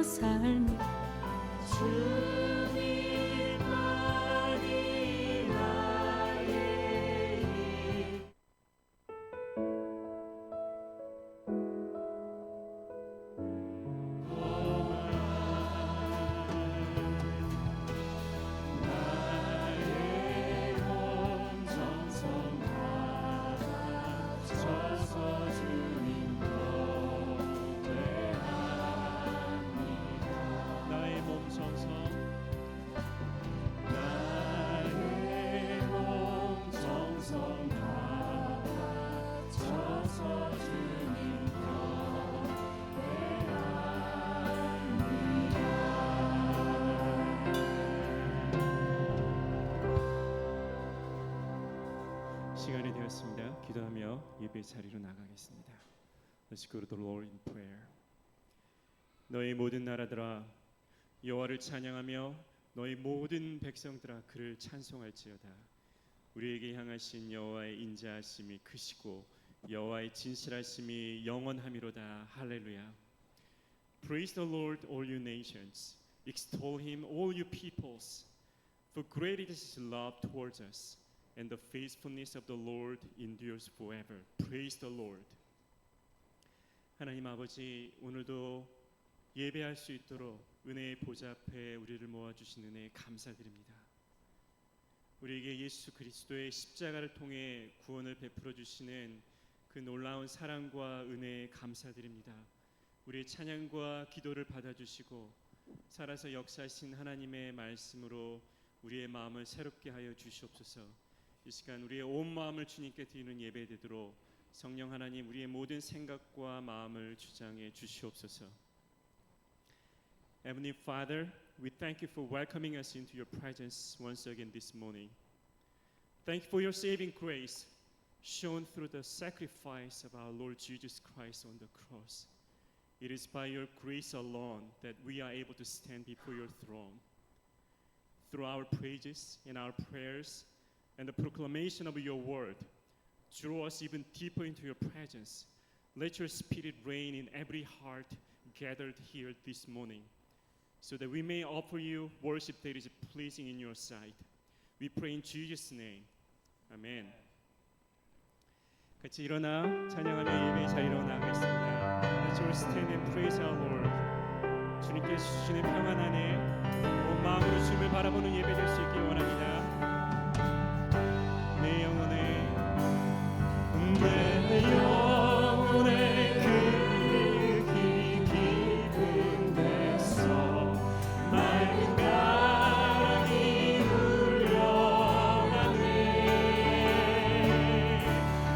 삶이 주님만이 나의 힘. 나의 몸 정성 바쳐서 주님 경배합니다. 나의 몸 정성 바쳐서 주님 시간이 되었습니다. 기도하며 예배 자리로 나가겠습니다. Let's go to the Lord in prayer. 너희 모든 나라들아 여호와를 찬양하며 너희 모든 백성들아 그를 찬송할지어다. 우리에게 향하신 여호와의 인자하심이 크시고 여호와의 진실하심이 영원하미로다. 할렐루야. Praise the Lord, all you nations. Extol him, all you peoples. For great is his love towards us, and the faithfulness of the Lord endures forever. Praise the Lord. 하나님 아버지, 오늘도 예배할 수 있도록 은혜의 보좌 앞에 우리를 모아주신 은혜에 감사드립니다. 우리에게 예수 그리스도의 십자가를 통해 구원을 베풀어 주시는 그 놀라운 사랑과 은혜에 감사드립니다. 우리의 찬양과 기도를 받아주시고 살아서 역사하신 하나님의 말씀으로 우리의 마음을 새롭게 하여 주시옵소서. 이 시간 우리의 온 마음을 주님께 드리는 예배되도록 성령 하나님 우리의 모든 생각과 마음을 주장해 주시옵소서. Heavenly Father, we thank you for welcoming us into your presence once again this morning. Thank you for your saving grace shown through the sacrifice of our Lord Jesus Christ on the cross. It is by your grace alone that we are able to stand before your throne. Through our praises and our prayers and the proclamation of your word, draw us even deeper into your presence. Let your spirit reign in every heart gathered here this morning, so that we may offer you worship that is pleasing in your sight. We pray in Jesus' name. Amen. 같이 일어나 찬양하며 예배 자리로 나가겠습니다. Let's all stand and praise our Lord. 주님께서 주시는 평안 안에 온 마음으로 주님을 바라보는 예배 될 수 있길 원합니다. 내 영혼에 그 깊은 데서 맑은 바람이 울려가네.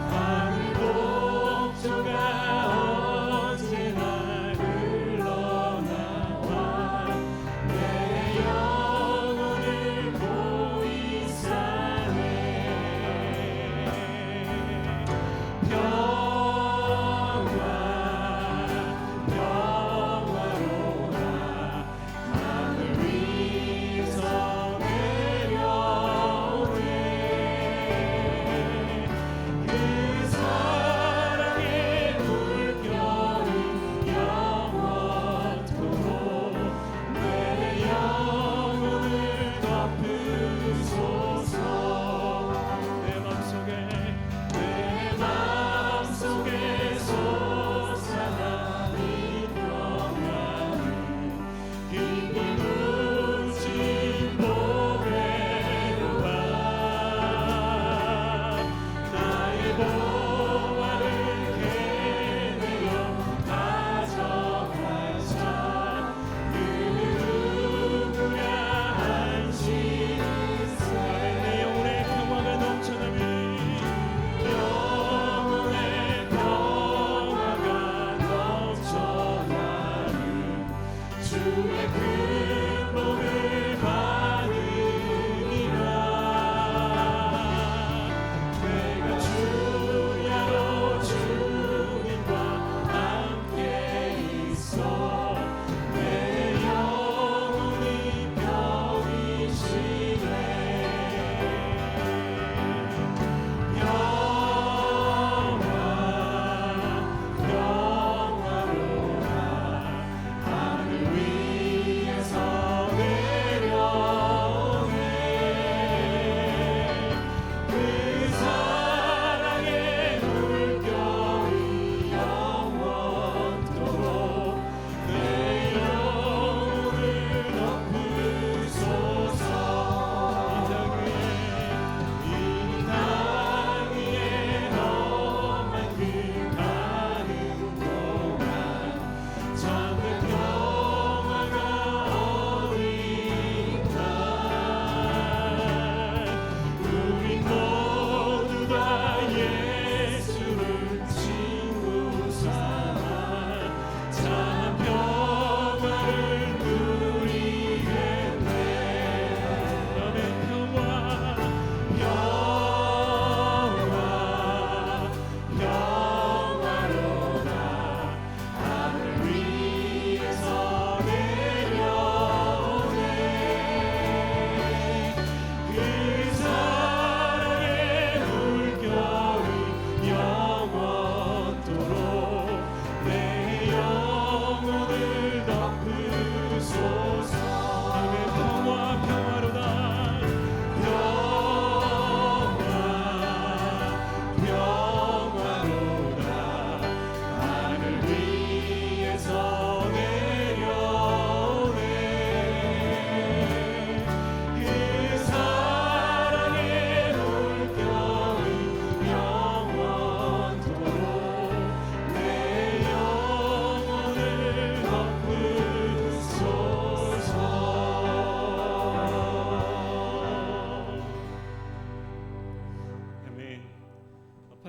하늘 곡조가 언제나 흘러나와 내 영혼을 보이 사네.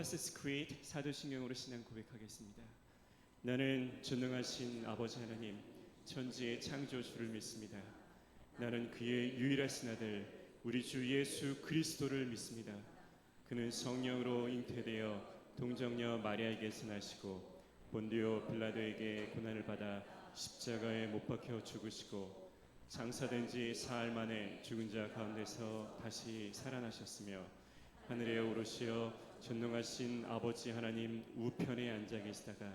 Apostles' Creed 사도신경으로 신앙 고백하겠습니다. 나는 전능하신 아버지 하나님 천지의 창조주를 믿습니다. 나는 그의 유일하신 아들 우리 주 예수 그리스도를 믿습니다. 그는 성령으로 잉태되어 동정녀 마리아에게서 나시고 본디오 빌라도에게 고난을 받아 십자가에 못 박혀 죽으시고 장사된 지 사흘 만에 죽은 자 가운데서 다시 살아나셨으며 하늘에 오르시어 전능하신 아버지 하나님 우편에 앉아 계시다가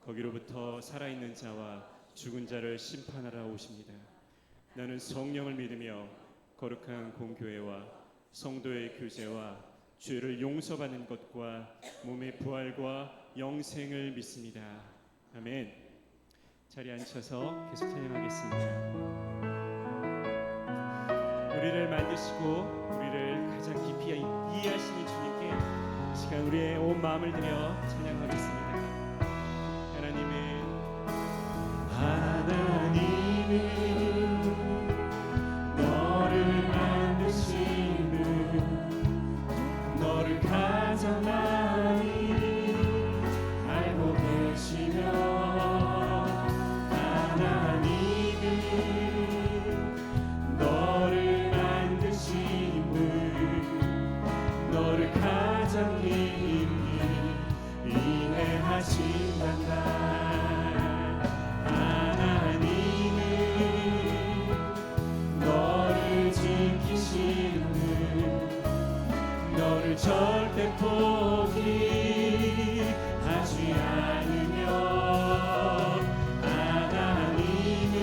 거기로부터 살아있는 자와 죽은 자를 심판하러 오십니다. 나는 성령을 믿으며 거룩한 공교회와 성도의 교제와 죄를 용서받는 것과 몸의 부활과 영생을 믿습니다. 아멘. 자리에 앉혀서 계속 찬양하겠습니다. 우리를 만드시고 우리를 가장 깊이 이해하시는 주님께 이 시간 우리의 온 마음을 들여 찬양하겠습니다. 하나님은 너를 만드시는 너를 가장 많이 알고 계시며 하나님은 너를 만드신 분 너를 가장 깊이 이해하신단다. 너를 절대 포기하지 않으며 하나님은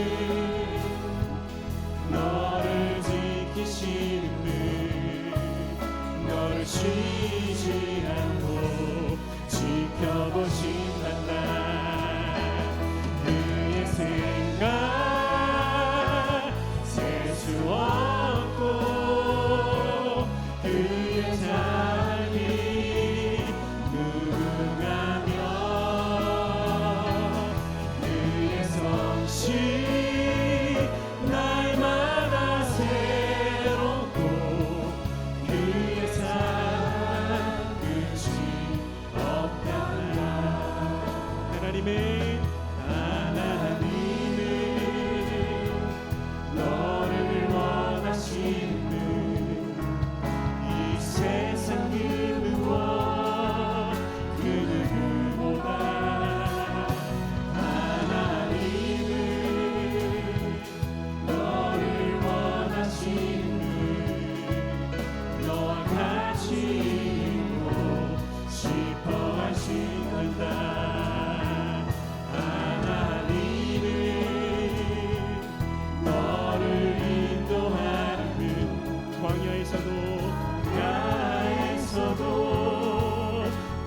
너를 지키시는 분 너를 쉬지 않고 지켜보신단다. 그의 생각 셀 수 없고 그의 자비 무궁하며 그의 성실 날마다 새롭고 그의 사랑 끝이 없다라. 하나님은 너를 원하시는 세상 그 무엇 그 누구보다 하나님은 너를 원하시는 너와 같이 있고 싶어 하신단다. 하나님은 너를 인도하는 광야에서도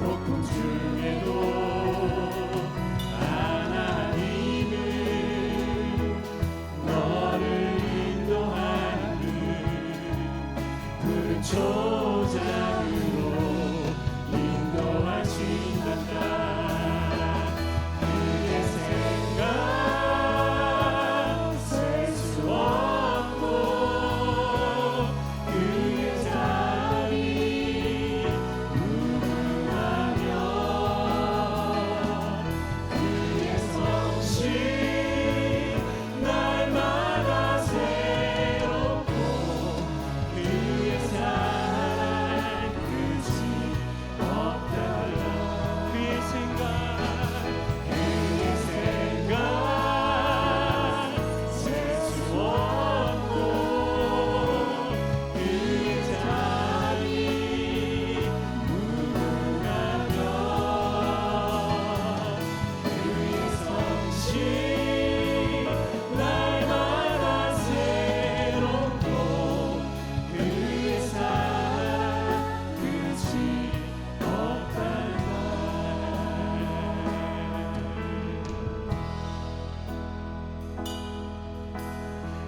폭풍 중에도 하나님은 너를 인도하는 푸른 초장으로 인도하신단다. 그의 생각 셀 수 없고 그의 자비 무궁하며 그의 성실 날마다 새롭고 그의 사랑 끝이 없다라. 그의 생각 셀 수 없고 그의 자비 무궁하며 그의 성실 날마다 새롭고 그의 사랑 끝이 없단다.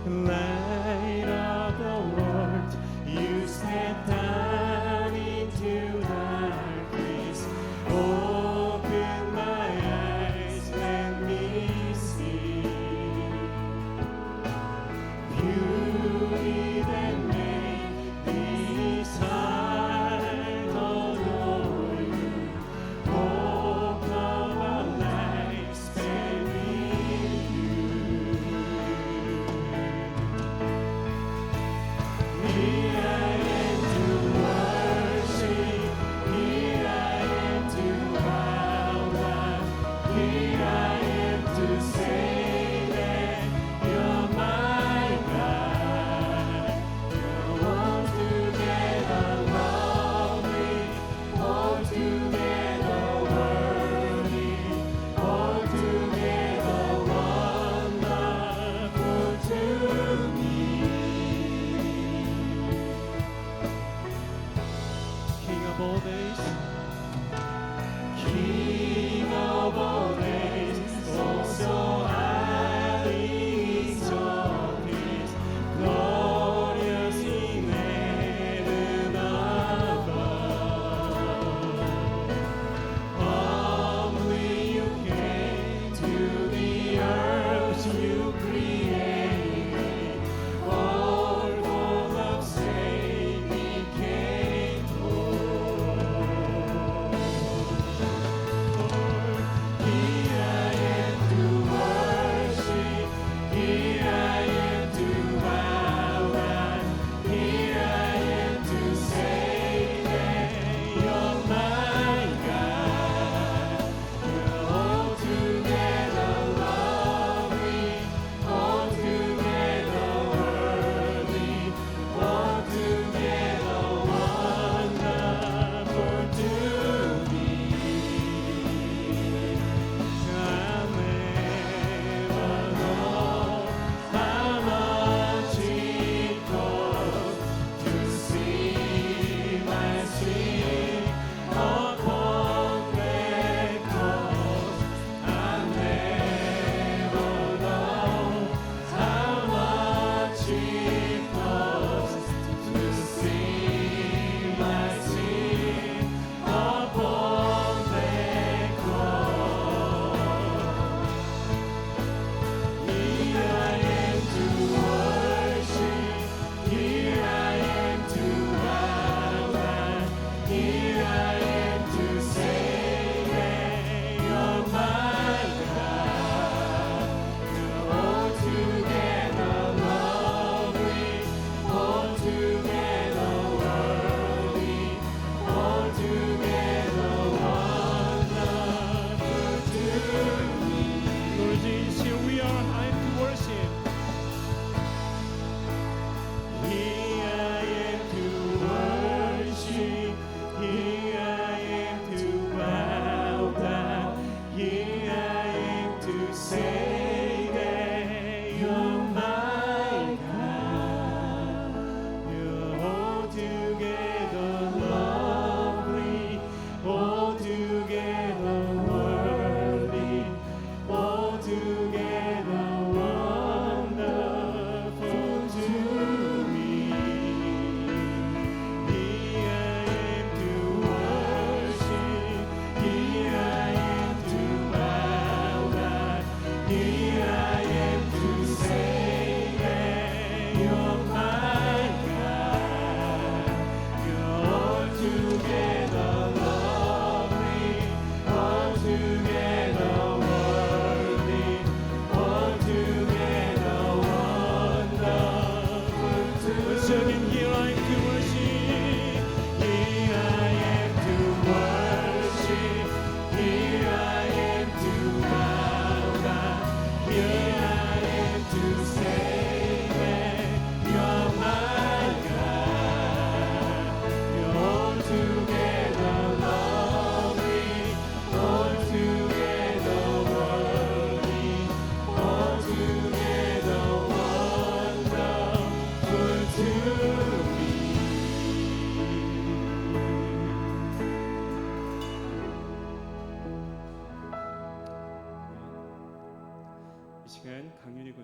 Light of the world, you step down into darkness. Open my eyes, let me see beauty that made this heart adore you.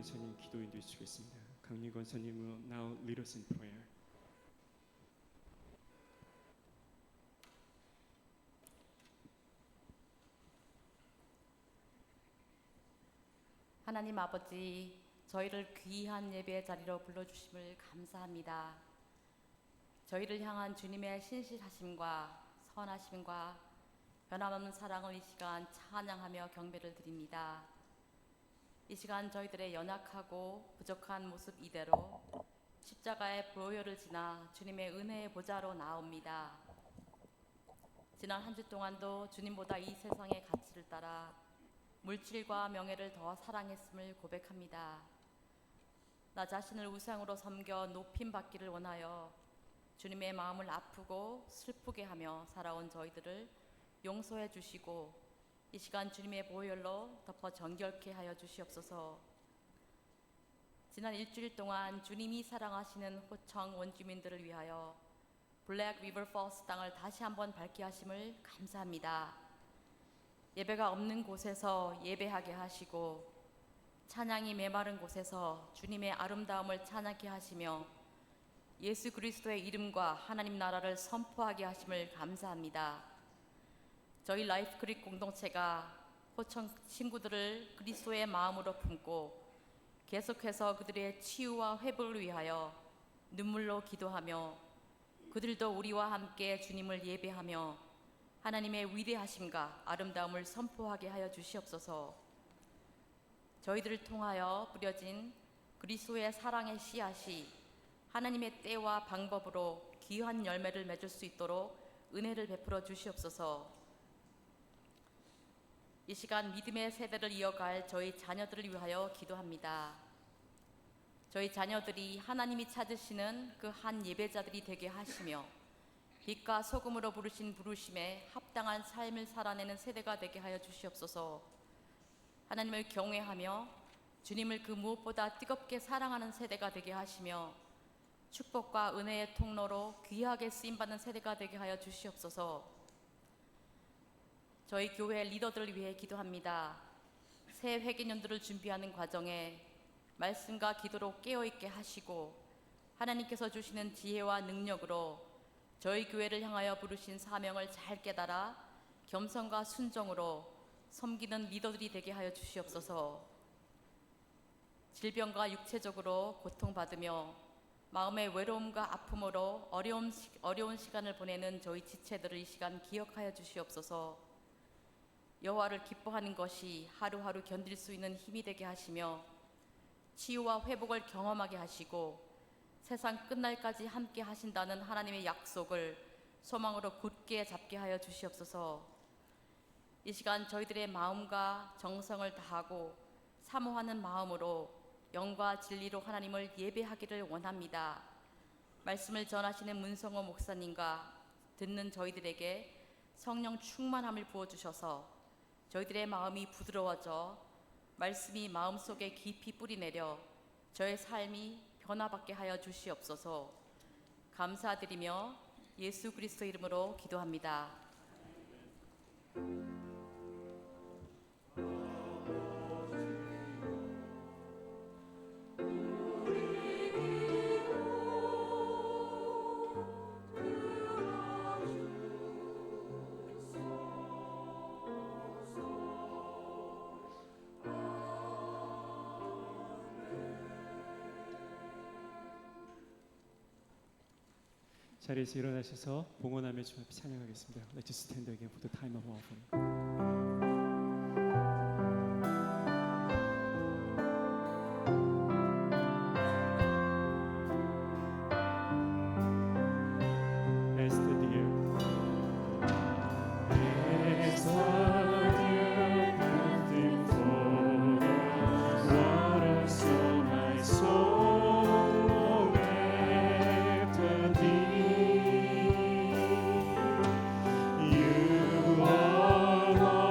권사님 기도 인도해 주시겠습니다. 강민 권사님은 now lead us in prayer. 하나님 아버지, 저희를 귀한 예배의 자리로 불러주심을 감사합니다. 저희를 향한 주님의 신실하심과 선하심과 변함없는 사랑을 이 시간 찬양하며 경배를 드립니다. 이 시간 저희들의 연약하고 부족한 모습 이대로 십자가의 보혈을 지나 주님의 은혜의 보좌로 나옵니다. 지난 한 주 동안도 주님보다 이 세상의 가치를 따라 물질과 명예를 더 사랑했음을 고백합니다. 나 자신을 우상으로 섬겨 높임받기를 원하여 주님의 마음을 아프고 슬프게 하며 살아온 저희들을 용서해 주시고 이 시간 주님의 보혈로 덮어 정결케 하여 주시옵소서. 지난 일주일 동안 주님이 사랑하시는 호청 원주민들을 위하여 블랙 리버 펄스 땅을 다시 한번 밝게 하심을 감사합니다. 예배가 없는 곳에서 예배하게 하시고 찬양이 메마른 곳에서 주님의 아름다움을 찬양케 하시며 예수 그리스도의 이름과 하나님 나라를 선포하게 하심을 감사합니다. 저희 라이프 크릭 공동체가 호청 친구들을 그리스도의 마음으로 품고 계속해서 그들의 치유와 회복을 위하여 눈물로 기도하며 그들도 우리와 함께 주님을 예배하며 하나님의 위대하심과 아름다움을 선포하게 하여 주시옵소서. 저희들을 통하여 뿌려진 그리스도의 사랑의 씨앗이 하나님의 때와 방법으로 귀한 열매를 맺을 수 있도록 은혜를 베풀어 주시옵소서. 이 시간 믿음의 세대를 이어갈 저희 자녀들을 위하여 기도합니다. 저희 자녀들이 하나님이 찾으시는 그 한 예배자들이 되게 하시며 빛과 소금으로 부르신 부르심에 합당한 삶을 살아내는 세대가 되게 하여 주시옵소서. 하나님을 경외하며 주님을 그 무엇보다 뜨겁게 사랑하는 세대가 되게 하시며 축복과 은혜의 통로로 귀하게 쓰임받는 세대가 되게 하여 주시옵소서. 저희 교회 리더들을 위해 기도합니다. 새 회개년도를 준비하는 과정에 말씀과 기도로 깨어있게 하시고 하나님께서 주시는 지혜와 능력으로 저희 교회를 향하여 부르신 사명을 잘 깨달아 겸손과 순종으로 섬기는 리더들이 되게 하여 주시옵소서. 질병과 육체적으로 고통받으며 마음의 외로움과 아픔으로 어려운 시간을 보내는 저희 지체들을 이 시간 기억하여 주시옵소서. 여호와를 기뻐하는 것이 하루하루 견딜 수 있는 힘이 되게 하시며 치유와 회복을 경험하게 하시고 세상 끝날까지 함께 하신다는 하나님의 약속을 소망으로 굳게 잡게 하여 주시옵소서. 이 시간 저희들의 마음과 정성을 다하고 사모하는 마음으로 영과 진리로 하나님을 예배하기를 원합니다. 말씀을 전하시는 문성호 목사님과 듣는 저희들에게 성령 충만함을 부어주셔서 저희들의 마음이 부드러워져 말씀이 마음속에 깊이 뿌리내려 저의 삶이 변화받게 하여 주시옵소서. 감사드리며 예수 그리스도 이름으로 기도합니다. 자리에서 일어나셔서 봉헌하며 주 앞에 찬양하겠습니다. Let's stand again for the time of offering. As the deer panting for the water, so my soul long after thee. You are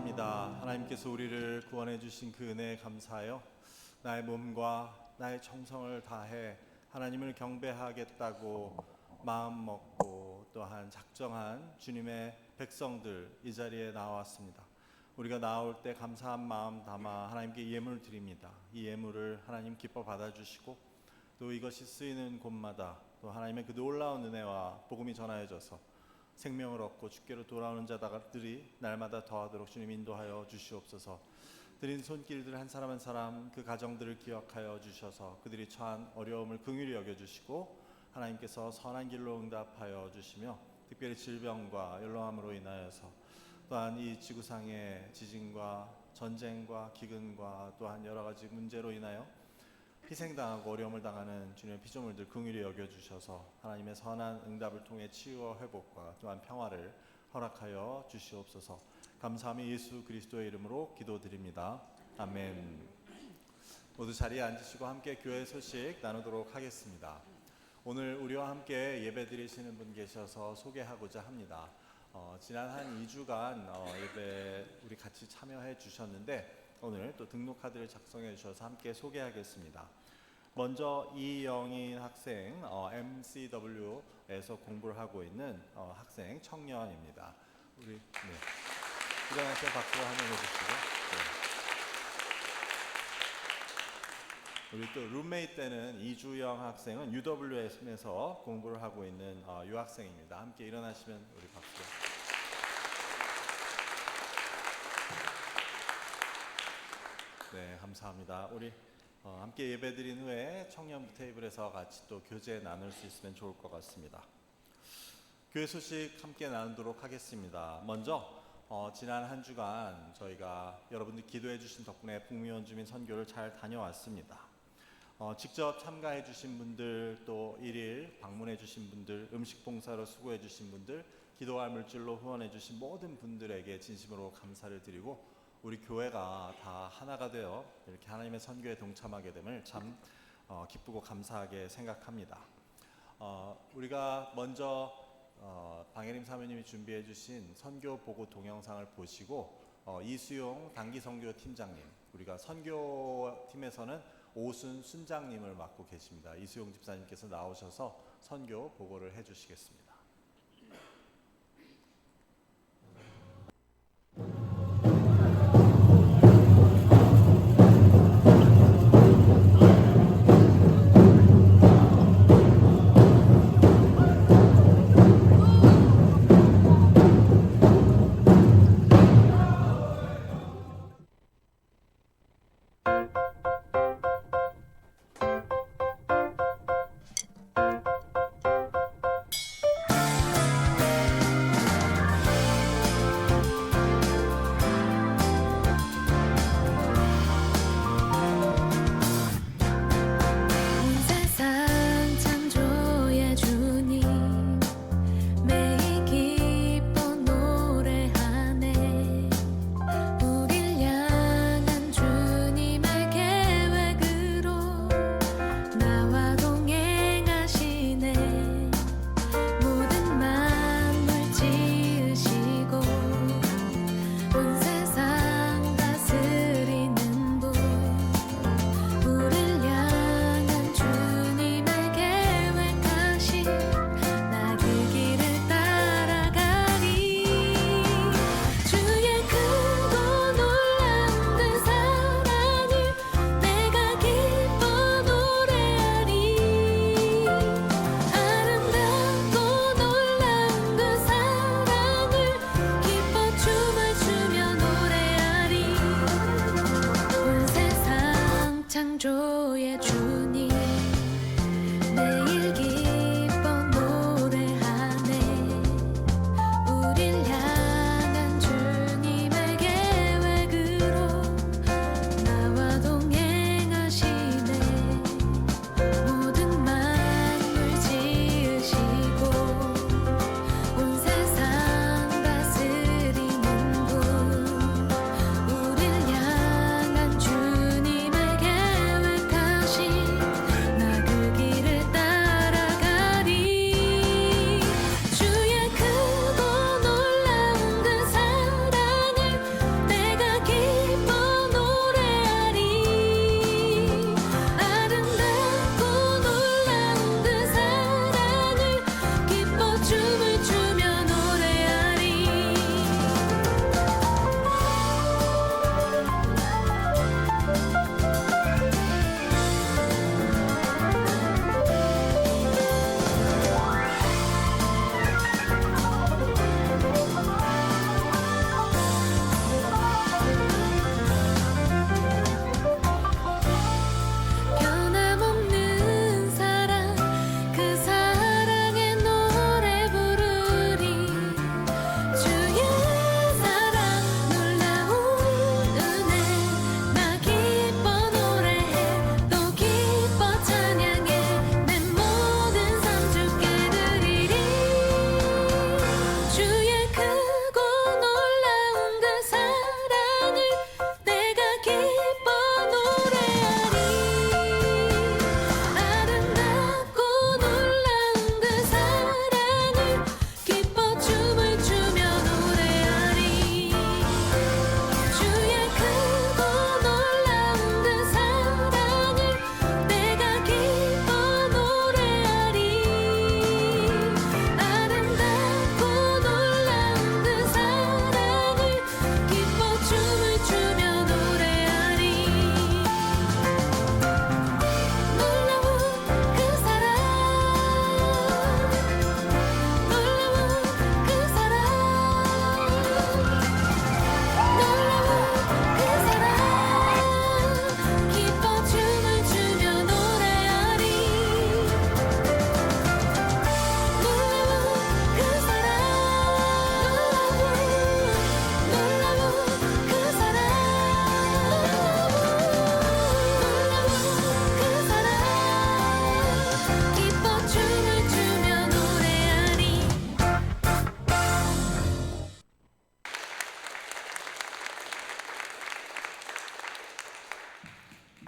감사합니다. 하나님께서 우리를 구원해 주신 그 은혜에 감사하여 나의 몸과 나의 정성을 다해 하나님을 경배하겠다고 마음 먹고 또한 작정한 주님의 백성들 이 자리에 나왔습니다. 우리가 나올 때 감사한 마음 담아 하나님께 예물을 드립니다. 이 예물을 하나님 기뻐 받아주시고 또 이것이 쓰이는 곳마다 또 하나님의 그 놀라운 은혜와 복음이 전하여져서 생명을 얻고 주께로 돌아오는 자들이 날마다 더하도록 주님 인도하여 주시옵소서. 드린 손길들 한 사람 한 사람 그 가정들을 기억하여 주셔서 그들이 처한 어려움을 긍휼히 여겨주시고 하나님께서 선한 길로 응답하여 주시며 특별히 질병과 연로함으로 인하여서 또한 이 지구상의 지진과 전쟁과 기근과 또한 여러 가지 문제로 인하여 희생당하고 어려움을 당하는 주님의 피조물들 긍휼히 여겨주셔서 하나님의 선한 응답을 통해 치유와 회복과 또한 평화를 허락하여 주시옵소서. 감사하며 예수 그리스도의 이름으로 기도드립니다. 아멘. 모두 자리에 앉으시고 함께 교회 소식 나누도록 하겠습니다. 오늘 우리와 함께 예배드리시는 분 계셔서 소개하고자 합니다. 지난 한 2주간 예배 우리 같이 참여해 주셨는데 오늘 또 등록카드를 작성해 주셔서 함께 소개하겠습니다. 먼저 이영인 학생 MCW에서 공부를 하고 있는 학생 청년입니다. 우리 일어나서 박수 한번 해주시고 우리 또 룸메이트 때는 이주영 학생은 UWM에서 공부를 하고 있는 유학생입니다. 함께 일어나시면 우리 박수. 네, 감사합니다. 우리 함께 예배드린 후에 청년부 테이블에서 같이 또 교제 나눌 수 있으면 좋을 것 같습니다. 교회 소식 함께 나누도록 하겠습니다. 먼저 지난 한 주간 저희가 여러분들 기도해 주신 덕분에 북미 원주민 선교를 잘 다녀왔습니다. 직접 참가해 주신 분들 또 일일 방문해 주신 분들 음식 봉사로 수고해 주신 분들 기도할 물질로 후원해 주신 모든 분들에게 진심으로 감사를 드리고 우리 교회가 다 하나가 되어 이렇게 하나님의 선교에 동참하게 됨을 참 기쁘고 감사하게 생각합니다. 우리가 먼저 방혜림 사모님이 준비해 주신 선교 보고 동영상을 보시고 이수용 단기 선교 팀장님, 우리가 선교팀에서는 오순 순장님을 맡고 계십니다. 이수용 집사님께서 나오셔서 선교 보고를 해 주시겠습니다.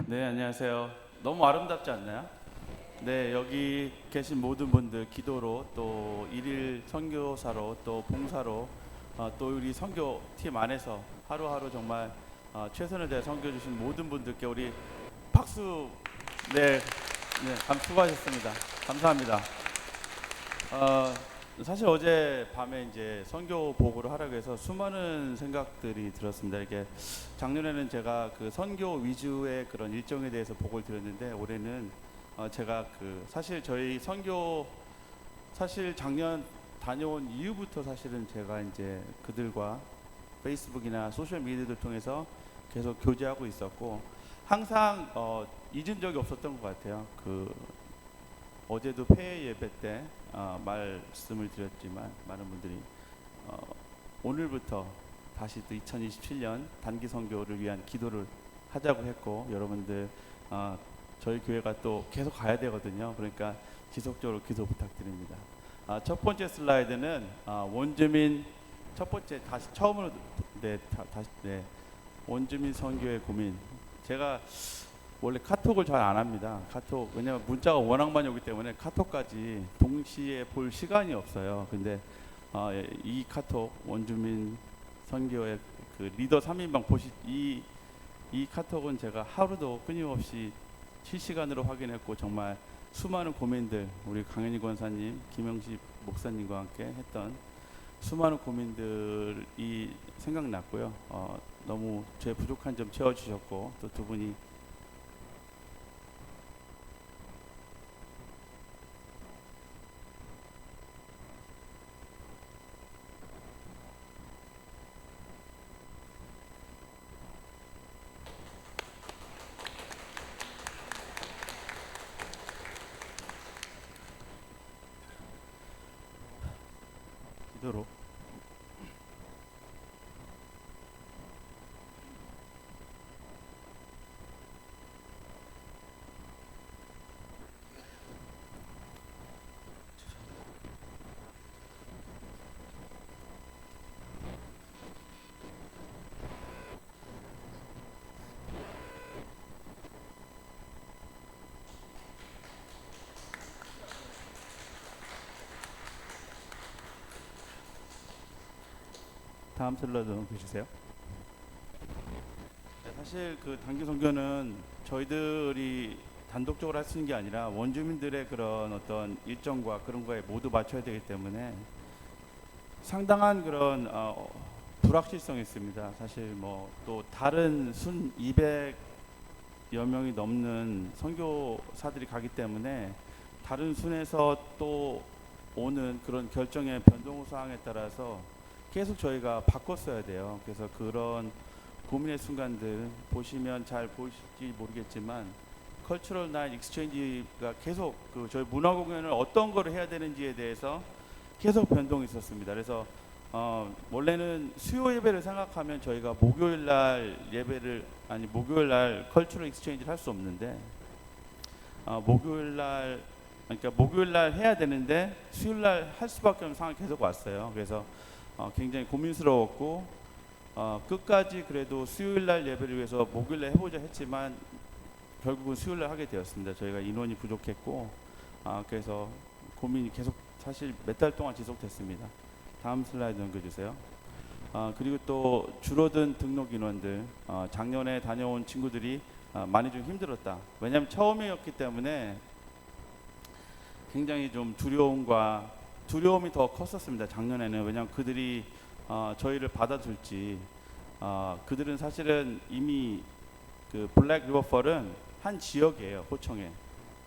네, 안녕하세요. 너무 아름답지 않나요? 네, 여기 계신 모든 분들 기도로 또 일일 선교사로 또 봉사로 또 우리 선교팀 안에서 하루하루 정말 최선을 다해 선교 주신 모든 분들께 우리 박수. 네, 수고하셨습니다. 감사합니다. 사실 어제 밤에 이제 선교 보고를 하라고 해서 수많은 생각들이 들었습니다. 이게 작년에는 제가 그 선교 위주의 그런 일정에 대해서 보고를 드렸는데 올해는 제가 그 사실 저희 선교 사실 작년 다녀온 이후부터 사실은 제가 이제 그들과 페이스북이나 소셜 미디어를 통해서 계속 교제하고 있었고 항상 잊은 적이 없었던 것 같아요. 그 어제도 폐회 예배 때 말씀을 드렸지만 많은 분들이 오늘부터 다시 또 2027년 단기 선교를 위한 기도를 하자고 했고 여러분들 저희 교회가 또 계속 가야 되거든요. 그러니까 지속적으로 기도 부탁드립니다. 첫 번째 슬라이드는 원주민 첫 번째 다시 처음으로 원주민 선교의 고민. 제가 원래 카톡을 잘 안 합니다. 카톡 왜냐면 문자가 워낙 많이 오기 때문에 카톡까지 동시에 볼 시간이 없어요. 근데 이 카톡 원주민 선교의 그 리더 3인방 이 카톡은 제가 하루도 끊임없이 실시간으로 확인했고 정말 수많은 고민들 우리 강현희 권사님, 김영식 목사님과 함께 했던 수많은 고민들이 생각났고요. 너무 제 부족한 점 채워주셨고 또 두 분이 기도로 다음 슬라이드 넘겨주세요. 사실 그 단기 선교는 저희들이 단독적으로 할 수 있는 게 아니라 원주민들의 그런 어떤 일정과 그런 거에 모두 맞춰야 되기 때문에 상당한 그런 불확실성이 있습니다. 사실 뭐 또 다른 순 200여 명이 넘는 선교사들이 가기 때문에 다른 순에서 또 오는 그런 결정의 변동 사항에 따라서 계속 저희가 바꿨어야 돼요. 그래서 그런 고민의 순간들 보시면 잘 보실지 모르겠지만 컬처럴 나잇 익스체인지가 계속 그 저희 문화 공연을 어떤 거를 해야 되는지에 대해서 계속 변동이 있었습니다. 그래서 원래는 수요 예배를 생각하면 저희가 목요일 날 목요일 날 컬처럴 익스체인지를 할 수 없는데 목요일 날 해야 되는데 수요일 날 할 수밖에 없는 상황이 계속 왔어요. 그래서 굉장히 고민스러웠고 끝까지 그래도 수요일 날 예배를 위해서 목요일 날 해보자 했지만 결국은 수요일 날 하게 되었습니다. 저희가 인원이 부족했고 그래서 고민이 계속 사실 몇 달 동안 지속됐습니다. 다음 슬라이드 넘겨주세요. 그리고 또 줄어든 등록 인원들 작년에 다녀온 친구들이 많이 좀 힘들었다. 왜냐하면 처음이었기 때문에 굉장히 좀 두려움이 더 컸었습니다. 작년에는. 왜냐하면 그들이 저희를 받아줄지 그들은 사실은 이미 그 블랙 리버펄은 한 지역이에요. 호청에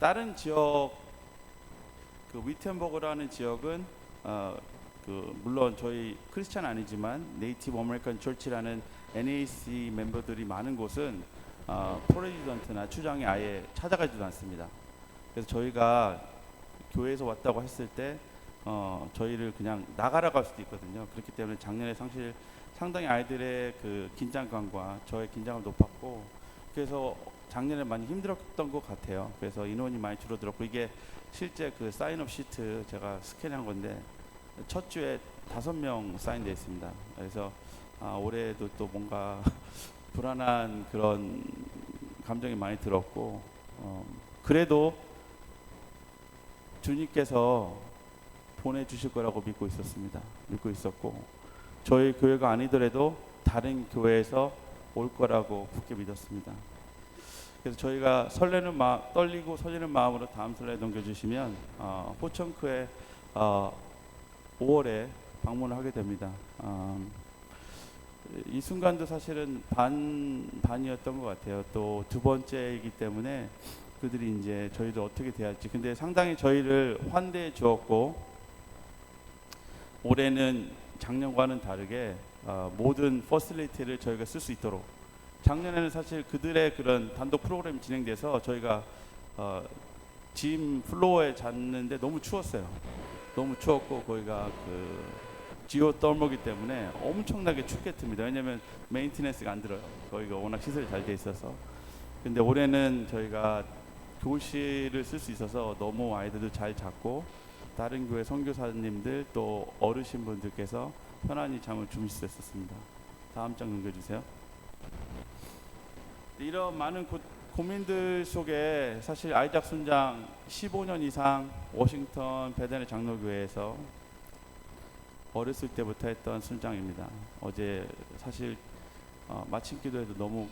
다른 지역 그 위텐버그라는 지역은 물론 저희 크리스찬 아니지만 네이티브 아메리칸 처치라는 NAC 멤버들이 많은 곳은 프레지던트나 추장이 아예 찾아가지도 않습니다. 그래서 저희가 교회에서 왔다고 했을 때 저희를 그냥 나가라고 할 수도 있거든요. 그렇기 때문에 작년에 사실 상당히 아이들의 그 긴장감과 저의 긴장을 높았고 그래서 작년에 많이 힘들었던 것 같아요. 그래서 인원이 많이 줄어들었고 이게 실제 그 사인업 시트 제가 스캔한 건데 첫 주에 5명 사인되어 있습니다. 그래서 올해도 또 뭔가 불안한 그런 감정이 많이 들었고 그래도 주님께서 보내주실 거라고 믿고 있었습니다. 믿고 있었고 저희 교회가 아니더라도 다른 교회에서 올 거라고 굳게 믿었습니다. 그래서 저희가 설레는 마음, 떨리고 설레는 마음으로 다음 슬라이드 넘겨주시면 호청크에 5월에 방문을 하게 됩니다. 이 순간도 사실은 반이었던 것 같아요. 또 두 번째이기 때문에 그들이 이제 저희를 어떻게 대할지. 근데 상당히 저희를 환대해 주었고 올해는 작년과는 다르게 모든 퍼실리티를 저희가 쓸 수 있도록. 작년에는 사실 그들의 그런 단독 프로그램이 진행돼서 저희가 짐 플로어에 잤는데 너무 추웠어요. 너무 추웠고 거기가 그 지오더머기 때문에 엄청나게 춥겠습니다. 왜냐하면 메인티넌스가 안 들어요. 거기가 워낙 시설이 잘 돼 있어서. 근데 올해는 저희가 교실을 쓸 수 있어서 너무 아이들도 잘 잤고 다른 교회 선교사님들 또 어르신분들께서 편안히 잠을 주무실 수 있었습니다. 다음 장 넘겨주세요. 이런 많은 고민들 속에 사실 아이작 순장 15년 이상 워싱턴 베데네 장로교회에서 어렸을 때부터 했던 순장입니다. 어제 사실 마침 기도에도 너무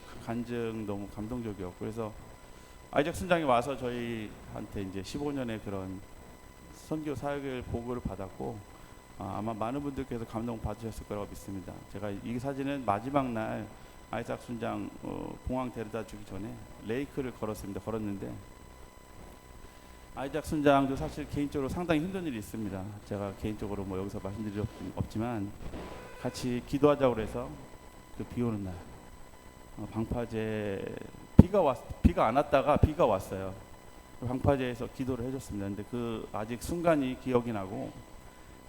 너무 감동적이었고 그래서 아이작 순장이 와서 저희한테 이제 15년의 그런 선교 사역을 보고를 받았고 아마 많은 분들께서 감동 받으셨을 거라고 믿습니다. 제가 이 사진은 마지막 날 아이작 순장 공항 데려다 주기 전에 레이크를 걸었는데 아이작 순장도 사실 개인적으로 상당히 힘든 일이 있습니다. 제가 개인적으로 뭐 여기서 말씀드릴 없지만 같이 기도하자고 해서 그 비 오는 날 방파제 비가 안 왔다가 비가 왔어요. 방파제에서 기도를 해줬습니다. 근데 그 아직 순간이 기억이 나고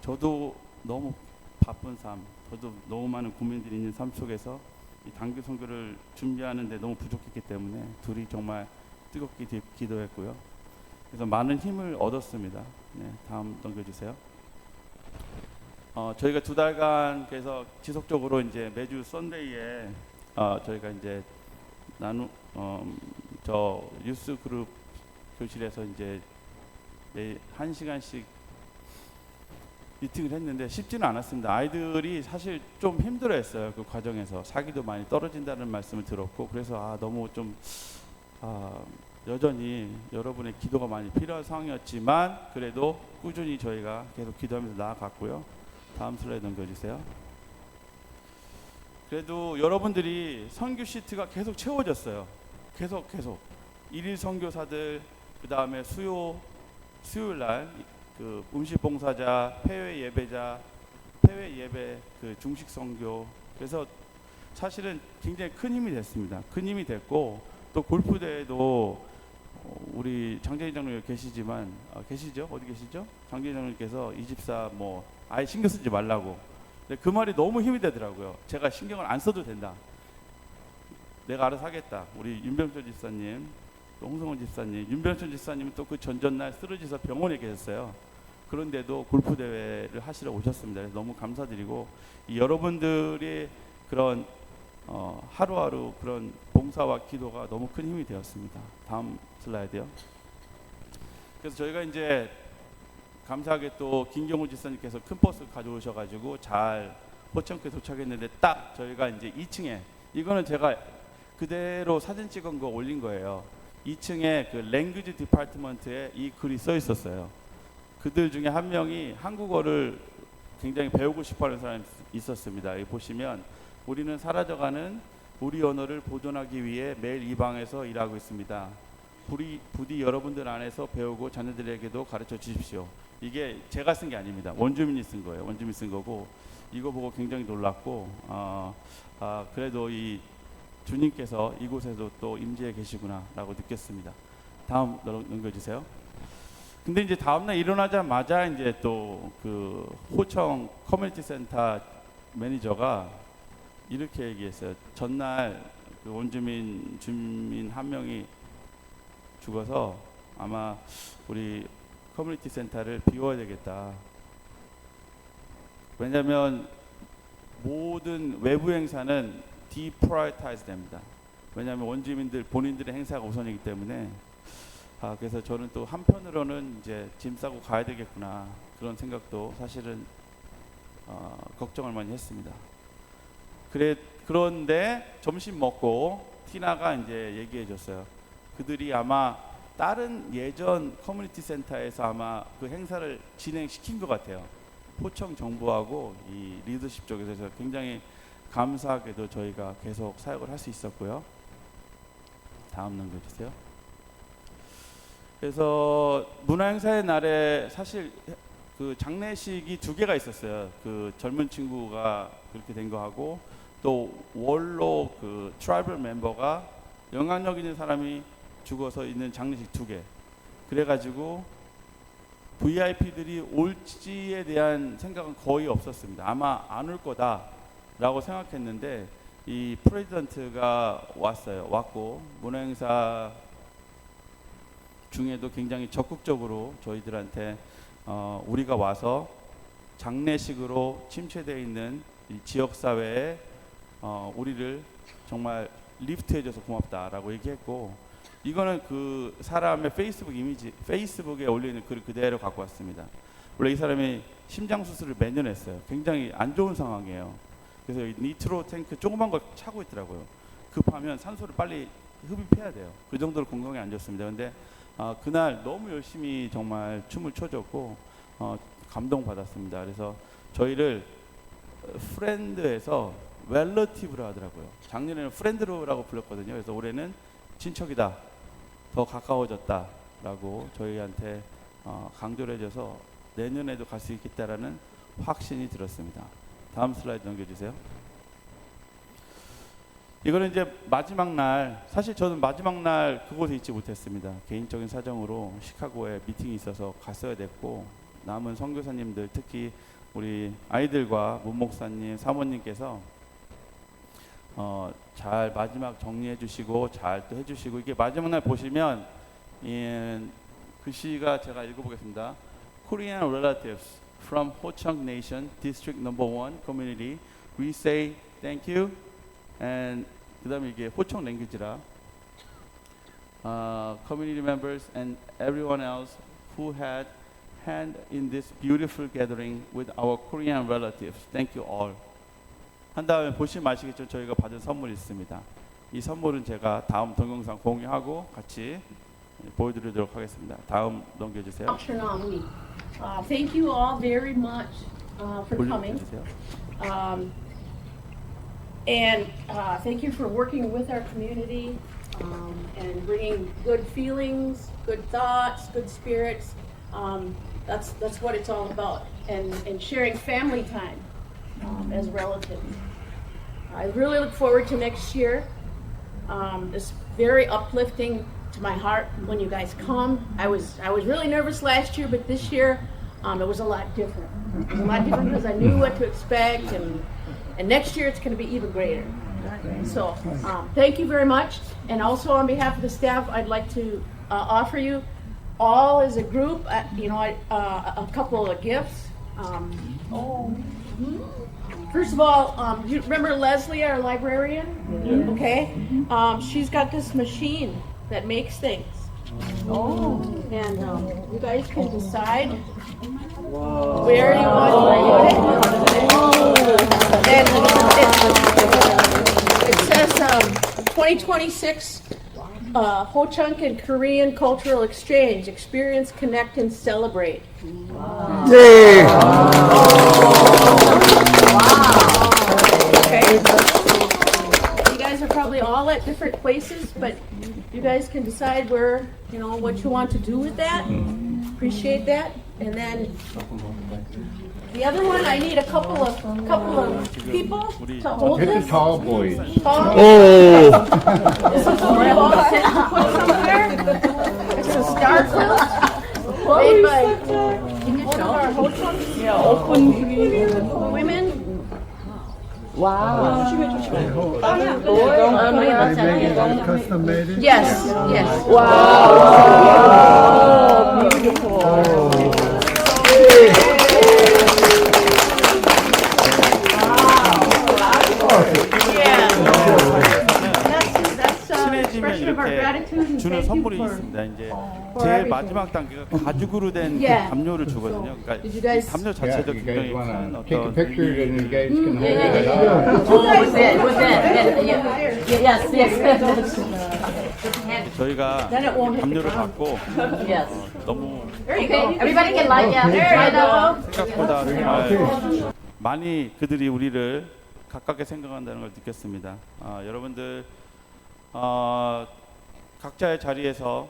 저도 너무 바쁜 삶, 저도 너무 많은 고민들이 있는 삶 속에서 이 단기 선교를 준비하는데 너무 부족했기 때문에 둘이 정말 뜨겁게 기도했고요. 그래서 많은 힘을 얻었습니다. 네, 다음 넘겨주세요. 저희가 2달간 그래서 지속적으로 이제 매주 썬데이에 저희가 이제 저 유스 그룹 교실에서 이제 매 1시간씩 미팅을 했는데 쉽지는 않았습니다. 아이들이 사실 좀 힘들어했어요. 그 과정에서 사기도 많이 떨어진다는 말씀을 들었고 그래서 너무 좀 여전히 여러분의 기도가 많이 필요한 상황이었지만 그래도 꾸준히 저희가 계속 기도하면서 나아갔고요. 다음 슬라이드 넘겨주세요. 그래도 여러분들이 선교 시트가 계속 채워졌어요. 계속 일일 선교사들 그 다음에 수요일 날 그 음식 봉사자, 폐회 예배자, 폐회 예배 그 중식 선교. 그래서 사실은 굉장히 큰 힘이 됐습니다. 큰 힘이 됐고 또 골프 대회도 우리 장재희 장로님 계시지만 계시죠? 어디 계시죠? 장재희 장로님께서 24 뭐 아예 신경 쓰지 말라고. 근데 그 말이 너무 힘이 되더라고요. 제가 신경을 안 써도 된다. 내가 알아서 하겠다. 우리 윤병철 집사님, 또 홍성원 집사님, 윤병철 집사님은 또 그 전날 쓰러져서 병원에 계셨어요. 그런데도 골프 대회를 하시러 오셨습니다. 그래서 너무 감사드리고 이 여러분들의 그런 하루하루 그런 봉사와 기도가 너무 큰 힘이 되었습니다. 다음 슬라이드요. 그래서 저희가 이제 감사하게 또 김경호 집사님께서 큰 버스 가져오셔가지고 잘 호청크에 도착했는데 딱 저희가 이제 2층에 이거는 제가 그대로 사진 찍은 거 올린 거예요. 2층에 그 랭귀지 디파트먼트에 이 글이 써 있었어요. 그들 중에 한 명이 한국어를 굉장히 배우고 싶어하는 사람이 있었습니다. 여기 보시면 우리는 사라져가는 우리 언어를 보존하기 위해 매일 이 방에서 일하고 있습니다. 부디 여러분들 안에서 배우고 자녀들에게도 가르쳐 주십시오. 이게 제가 쓴 게 아닙니다. 원주민이 쓴 거예요. 원주민이 쓴 거고 이거 보고 굉장히 놀랐고 그래도 이 주님께서 이곳에도 또 임재해 계시구나라고 느꼈습니다. 다음 넘겨주세요. 근데 이제 다음날 일어나자마자 이제 또 그 호청 커뮤니티 센터 매니저가 이렇게 얘기했어요. 전날 그 원주민 주민 한 명이 죽어서 아마 우리 커뮤니티 센터를 비워야 되겠다. 왜냐하면 모든 외부 행사는 디프라이어타이즈 됩니다. 왜냐하면 원주민들 본인들의 행사가 우선이기 때문에 그래서 저는 또 한편으로는 이제 짐 싸고 가야 되겠구나 그런 생각도 사실은 걱정을 많이 했습니다. 그런데 점심 먹고 티나가 이제 얘기해 줬어요. 그들이 아마 다른 예전 커뮤니티 센터에서 아마 그 행사를 진행시킨 것 같아요. 포청 정부하고 이 리더십 쪽에서 굉장히 감사하게도 저희가 계속 사역을 할 수 있었고요. 다음 넘겨주세요. 그래서 문화행사의 날에 사실 그 장례식이 2개가 있었어요. 그 젊은 친구가 그렇게 된 거 하고 또 원로 그 트라이벌 멤버가 영향력 있는 사람이 죽어서 있는 장례식 2개. 그래가지고 VIP들이 올지에 대한 생각은 거의 없었습니다. 아마 안 올 거다라고 생각했는데 이 프레지던트가 왔고 문화행사 중에도 굉장히 적극적으로 저희들한테 우리가 와서 장례식으로 침체되어 있는 이 지역 사회에 우리를 정말 리프트해줘서 고맙다라고 얘기했고 이거는 그 사람의 페이스북 이미지, 페이스북에 올리는 글을 그대로 갖고 왔습니다. 원래 이 사람이 심장 수술을 매년 했어요. 굉장히 안 좋은 상황이에요. 그래서 이 니트로 탱크 조그만 걸 차고 있더라고요. 급하면 산소를 빨리 흡입해야 돼요. 그 정도로 건강에 안 좋습니다. 근데 그날 너무 열심히 정말 춤을 춰줬고 감동받았습니다. 그래서 저희를 프렌드에서 웰러티브로 하더라고요. 작년에는 프렌드로라고 불렀거든요. 그래서 올해는 친척이다, 더 가까워졌다라고 저희한테 강조를 해줘서 내년에도 갈 수 있겠다라는 확신이 들었습니다. 다음 슬라이드 넘겨주세요. 이거는 이제 마지막 날, 사실 저는 마지막 날 그곳에 있지 못했습니다. 개인적인 사정으로 시카고에 미팅이 있어서 갔어야 됐고 남은 선교사님들, 특히 우리 아이들과 문 목사님, 사모님께서 잘 마지막 정리해 주시고 잘 또 해주시고 이게 마지막 날 보시면 글씨가 제가 읽어보겠습니다. Korean relatives from Ho-Chunk Nation, District Number 1 Community, we say thank you. And 그 다음에 이게 호청 랭귀지라 community members and everyone else who had hand in this beautiful gathering with our Korean relatives. Thank you all. 한 다음에 보시면 아시겠죠? 저희가 받은 선물이 있습니다. 이 선물은 제가 다음 동영상 공유하고 같이 보여드리도록 하겠습니다. 다음 넘겨주세요. Thank you all very much for coming. 올려주세요. And thank you for working with our community and bringing good feelings, good thoughts, good spirits. That's what it's all about, and sharing family time as relatives. I really look forward to next year. It's very uplifting to my heart when you guys come. I was really nervous last year, but this year it was a lot different. It was a lot different because I knew what to expect, and next year it's going to be even greater. So thank you very much. And also on behalf of the staff, I'd like to offer you all as a group, a couple of gifts. First of all, you remember Leslie, our librarian? Yeah. Okay. She's got this machine that makes things. And you guys can decide where you want to put it. And it says 2026 Ho-Chunk and Korean Cultural Exchange. Experience, connect, and celebrate. 네. Okay. You guys are probably all at different places, but you guys can decide where, what you want to do with that. Appreciate that. And then the other one, I need a couple of people to hold this. tall boys. Tall. This is a real set to put somewhere. It's a star quilt made by one of our Ho-Chunk women. They made it custom made it. Yes, yes. Yeah. That's expression of our 이렇게 gratitude and 주는 thank you 선물이 for 있습니다. 이제 for 제 everything. 마지막 단계가 가죽으로 된 그 Yeah. 담요를 주거든요. 그러니까 Did you 이 guys- 담요 Yeah, 자체도 you 굉장히 guys want 큰 to take a 어떤 picture and you guys can hold yeah, it yeah. up. Oh, with that. Yes, yes. 저희가 Then it won't hit the 담요를 ground. 받고 Yes. 너무 There you go. Everybody can lie down. Lie down. 생각보다 정말 많이 그들이 우리를 가깝게 생각한다는 걸 느꼈습니다. 여러분들 각자의 자리에서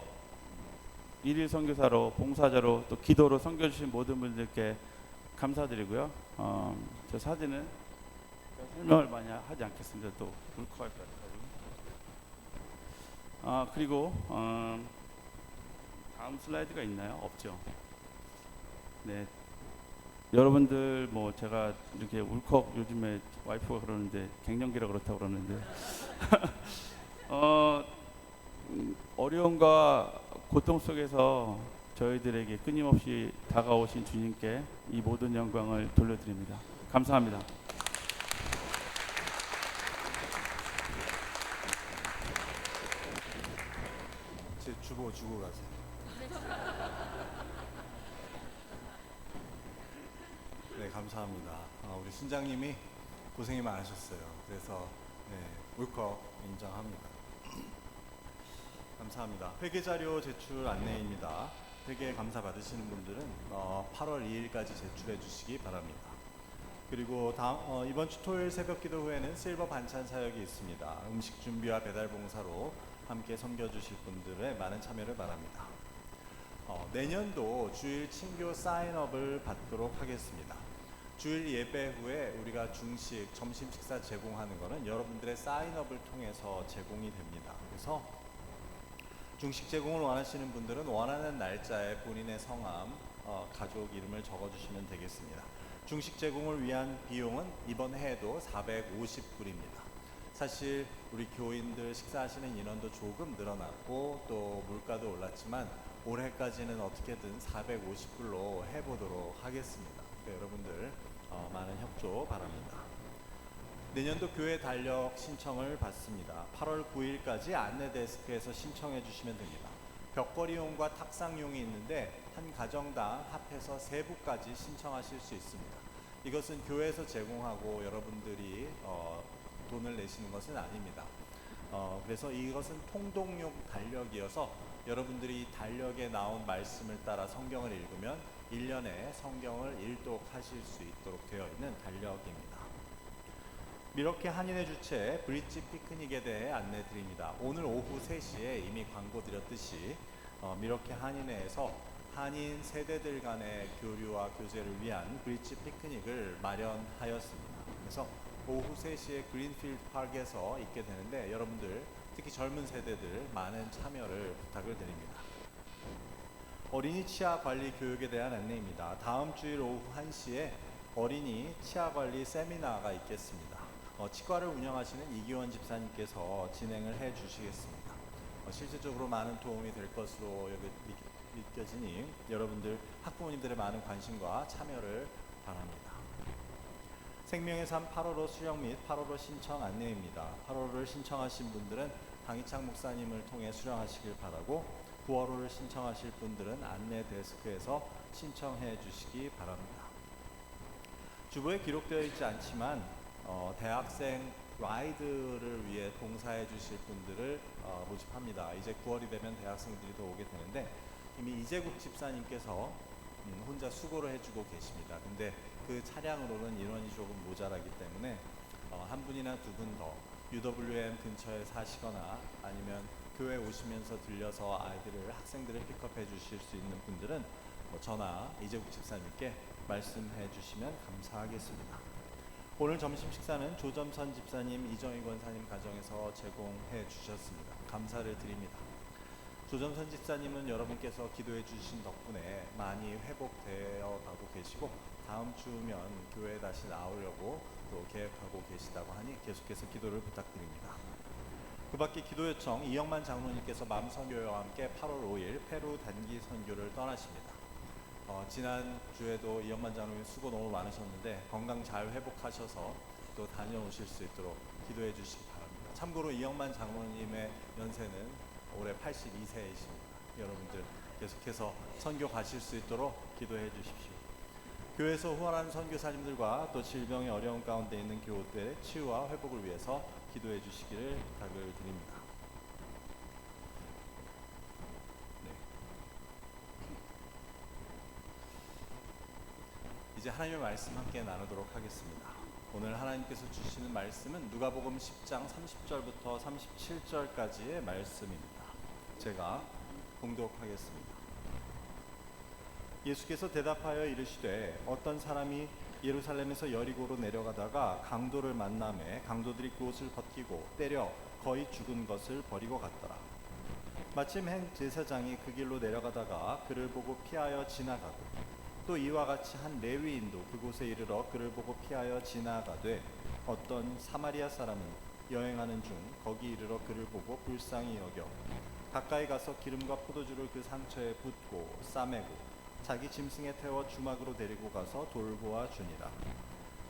일일 선교사로 봉사자로 또 기도로 섬겨주신 모든 분들께 감사드리고요. 저 사진은 설명을 많이 하지 않겠습니다. 또 울컥할 것 같아요. 그리고 다음 슬라이드가 있나요? 없죠. 네. 여러분들 뭐 제가 이렇게 울컥 요즘에 와이프가 그러는데 갱년기라 그렇다고 그러는데 어려움과 고통 속에서 저희들에게 끊임없이 다가오신 주님께 이 모든 영광을 돌려드립니다. 감사합니다. 제 주보 주고 가세요. 네, 감사합니다. 우리 순장님이 고생이 많으셨어요. 그래서 울컥 인정합니다. 감사합니다. 회계 자료 제출 안내입니다. 회계 감사 받으시는 분들은 8월 2일까지 제출해 주시기 바랍니다. 그리고 이번 주 토요일 새벽기도 후에는 실버 반찬 사역이 있습니다. 음식 준비와 배달 봉사로 함께 섬겨주실 분들의 많은 참여를 바랍니다. 내년도 주일 친교 사인업을 받도록 하겠습니다. 주일 예배 후에 우리가 중식, 점심 식사 제공하는 것은 여러분들의 사인업을 통해서 제공이 됩니다. 그래서 중식 제공을 원하시는 분들은 원하는 날짜에 본인의 성함, 가족 이름을 적어주시면 되겠습니다. 중식 제공을 위한 비용은 이번 해에도 450불입니다. 사실 우리 교인들 식사하시는 인원도 조금 늘어났고 또 물가도 올랐지만 올해까지는 어떻게든 450불로 해보도록 하겠습니다. 그러니까 여러분들 많은 협조 바랍니다. 내년도 교회 달력 신청을 받습니다. 8월 9일까지 안내 데스크에서 신청해 주시면 됩니다. 벽걸이용과 탁상용이 있는데 한 가정당 합해서 3부까지 신청하실 수 있습니다. 이것은 교회에서 제공하고 여러분들이 돈을 내시는 것은 아닙니다. 그래서 이것은 통독용 달력이어서 여러분들이 달력에 나온 말씀을 따라 성경을 읽으면 1년에 성경을 일독하실 수 있도록 되어 있는 달력입니다. 미러키 한인의 주최 브릿지 피크닉에 대해 안내 드립니다. 오늘 오후 3시에 이미 광고 드렸듯이 미러키 한인회에서 한인 세대들 간의 교류와 교제를 위한 브릿지 피크닉을 마련하였습니다. 그래서 오후 3시에 그린필드 파크에서 있게 되는데 여러분들 특히 젊은 세대들 많은 참여를 부탁을 드립니다. 어린이 치아 관리 교육에 대한 안내입니다. 다음 주일 오후 1시에 어린이 치아 관리 세미나가 있겠습니다. 치과를 운영하시는 이기원 집사님께서 진행을 해 주시겠습니다. 실질적으로 많은 도움이 될 것으로 느껴지니 여러분들 학부모님들의 많은 관심과 참여를 바랍니다. 생명의 삶 8월호 수령 및 8월호 신청 안내입니다. 8월호를 신청하신 분들은 강희창 목사님을 통해 수령하시길 바라고 9월호를 신청하실 분들은 안내 데스크에서 신청해 주시기 바랍니다. 주보에 기록되어 있지 않지만 대학생 라이드를 위해 봉사해 주실 분들을 모집합니다. 이제 9월이 되면 대학생들이 더 오게 되는데 이미 이재국 집사님께서 혼자 수고를 해주고 계십니다. 근데 그 차량으로는 인원이 조금 모자라기 때문에 한 분이나 두 분 더 UWM 근처에 사시거나 아니면 교회 오시면서 들려서 학생들을 픽업해 주실 수 있는 분들은 저나 이재국 집사님께 말씀해 주시면 감사하겠습니다. 오늘 점심 식사는 조점선 집사님, 이정희 권사님 가정에서 제공해 주셨습니다. 감사를 드립니다. 조점선 집사님은 여러분께서 기도해 주신 덕분에 많이 회복되어 가고 계시고 다음 주면 교회에 다시 나오려고 또 계획하고 계시다고 하니 계속해서 기도를 부탁드립니다. 그 밖에 기도 요청 이영만 장로님께서 맘선교회와 함께 8월 5일 페루 단기 선교를 떠나십니다. 지난 주에도 이영만 장로님 수고 너무 많으셨는데 건강 잘 회복하셔서 또 다녀오실 수 있도록 기도해 주시기 바랍니다. 참고로 이영만 장로님의 연세는 올해 82세이십니다. 여러분들 계속해서 선교 가실 수 있도록 기도해 주십시오. 교회에서 후원하는 선교사님들과 또 질병의 어려운 가운데 있는 교우들의 치유와 회복을 위해서 기도해 주시기를 부탁을 드립니다. 네. 이제 하나님의 말씀 함께 나누도록 하겠습니다. 오늘 하나님께서 주시는 말씀은 누가복음 10장 30절부터 37절까지의 말씀입니다. 제가 봉독하겠습니다. 예수께서 대답하여 이르시되 어떤 사람이 예루살렘에서 여리고로 내려가다가 강도를 만나매 강도들이 그옷을 벗기고 때려 거의 죽은 것을 버리고 갔더라. 마침 행 제사장이 그 길로 내려가다가 그를 보고 피하여 지나가고 또 이와 같이 한 레위인도 그곳에 이르러 그를 보고 피하여 지나가되 어떤 사마리아 사람은 여행하는 중 거기 이르러 그를 보고 불쌍히 여겨 가까이 가서 기름과 포도주를 그 상처에 붓고 싸매고 자기 짐승에 태워 주막으로 데리고 가서 돌보아 주니라.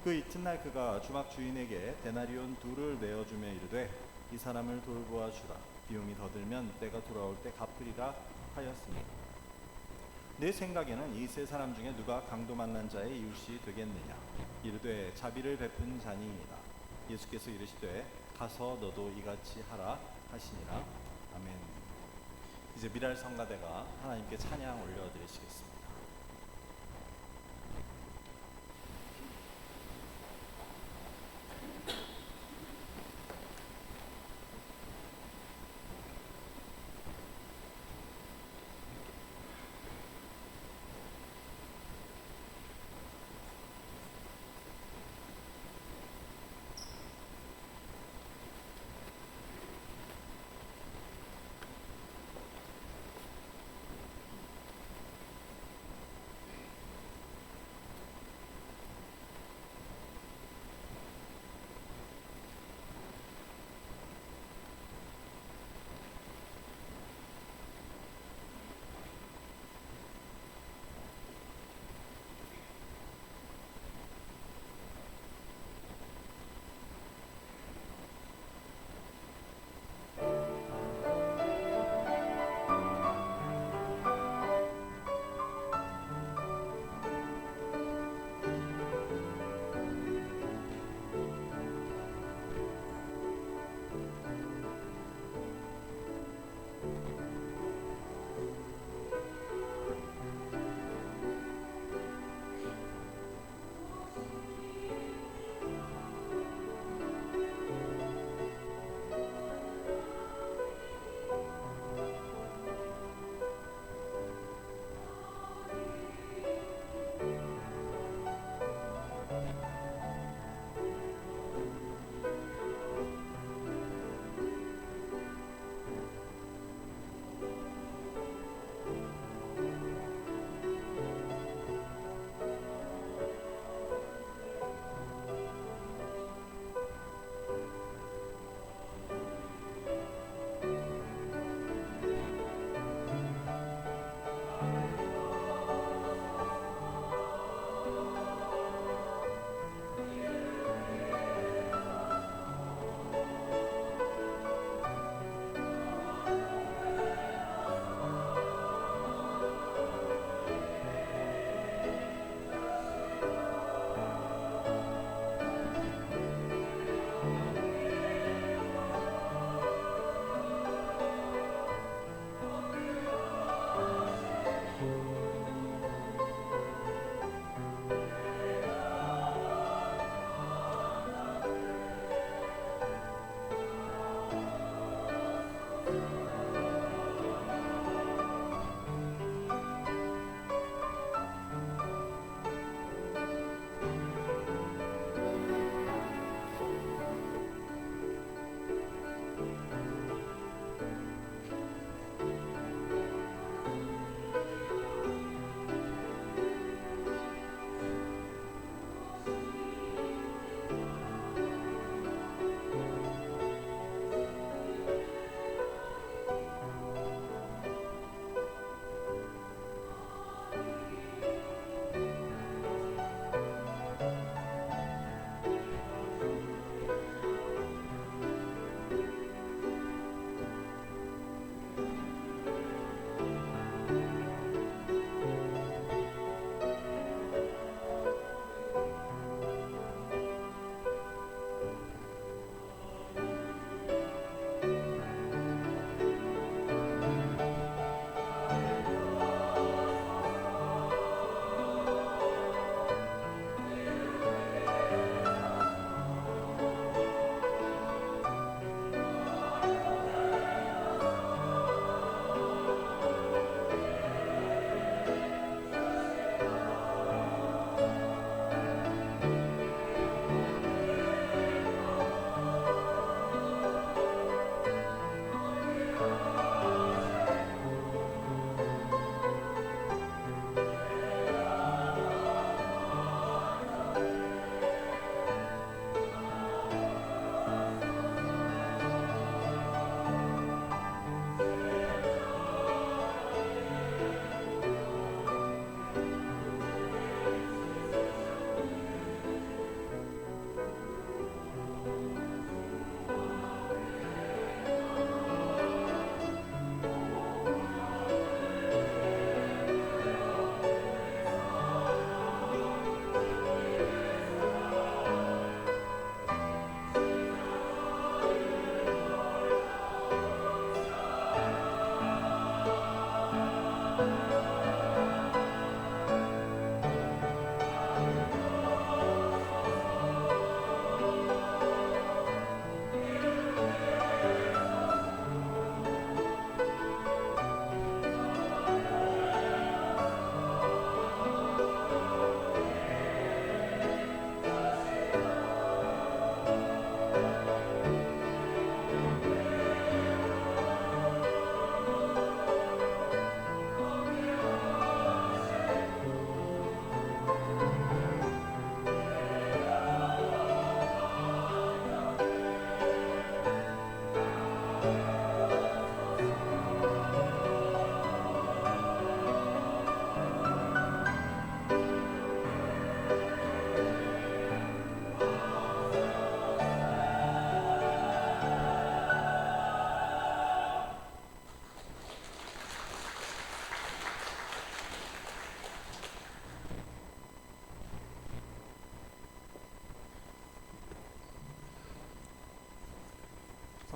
그 이튿날 그가 주막 주인에게 데나리온 2를 내어주며 이르되 이 사람을 돌보아 주라. 비용이 더 들면 때가 돌아올 때 갚으리라 하였습니다. 내 생각에는 이 세 사람 중에 누가 강도 만난 자의 이웃이 되겠느냐. 이르되 자비를 베푼 자니이다. 예수께서 이르시되 가서 너도 이같이 하라 하시니라. 아멘. 이제 미랄 성가대가 하나님께 찬양 올려드리시겠습니다.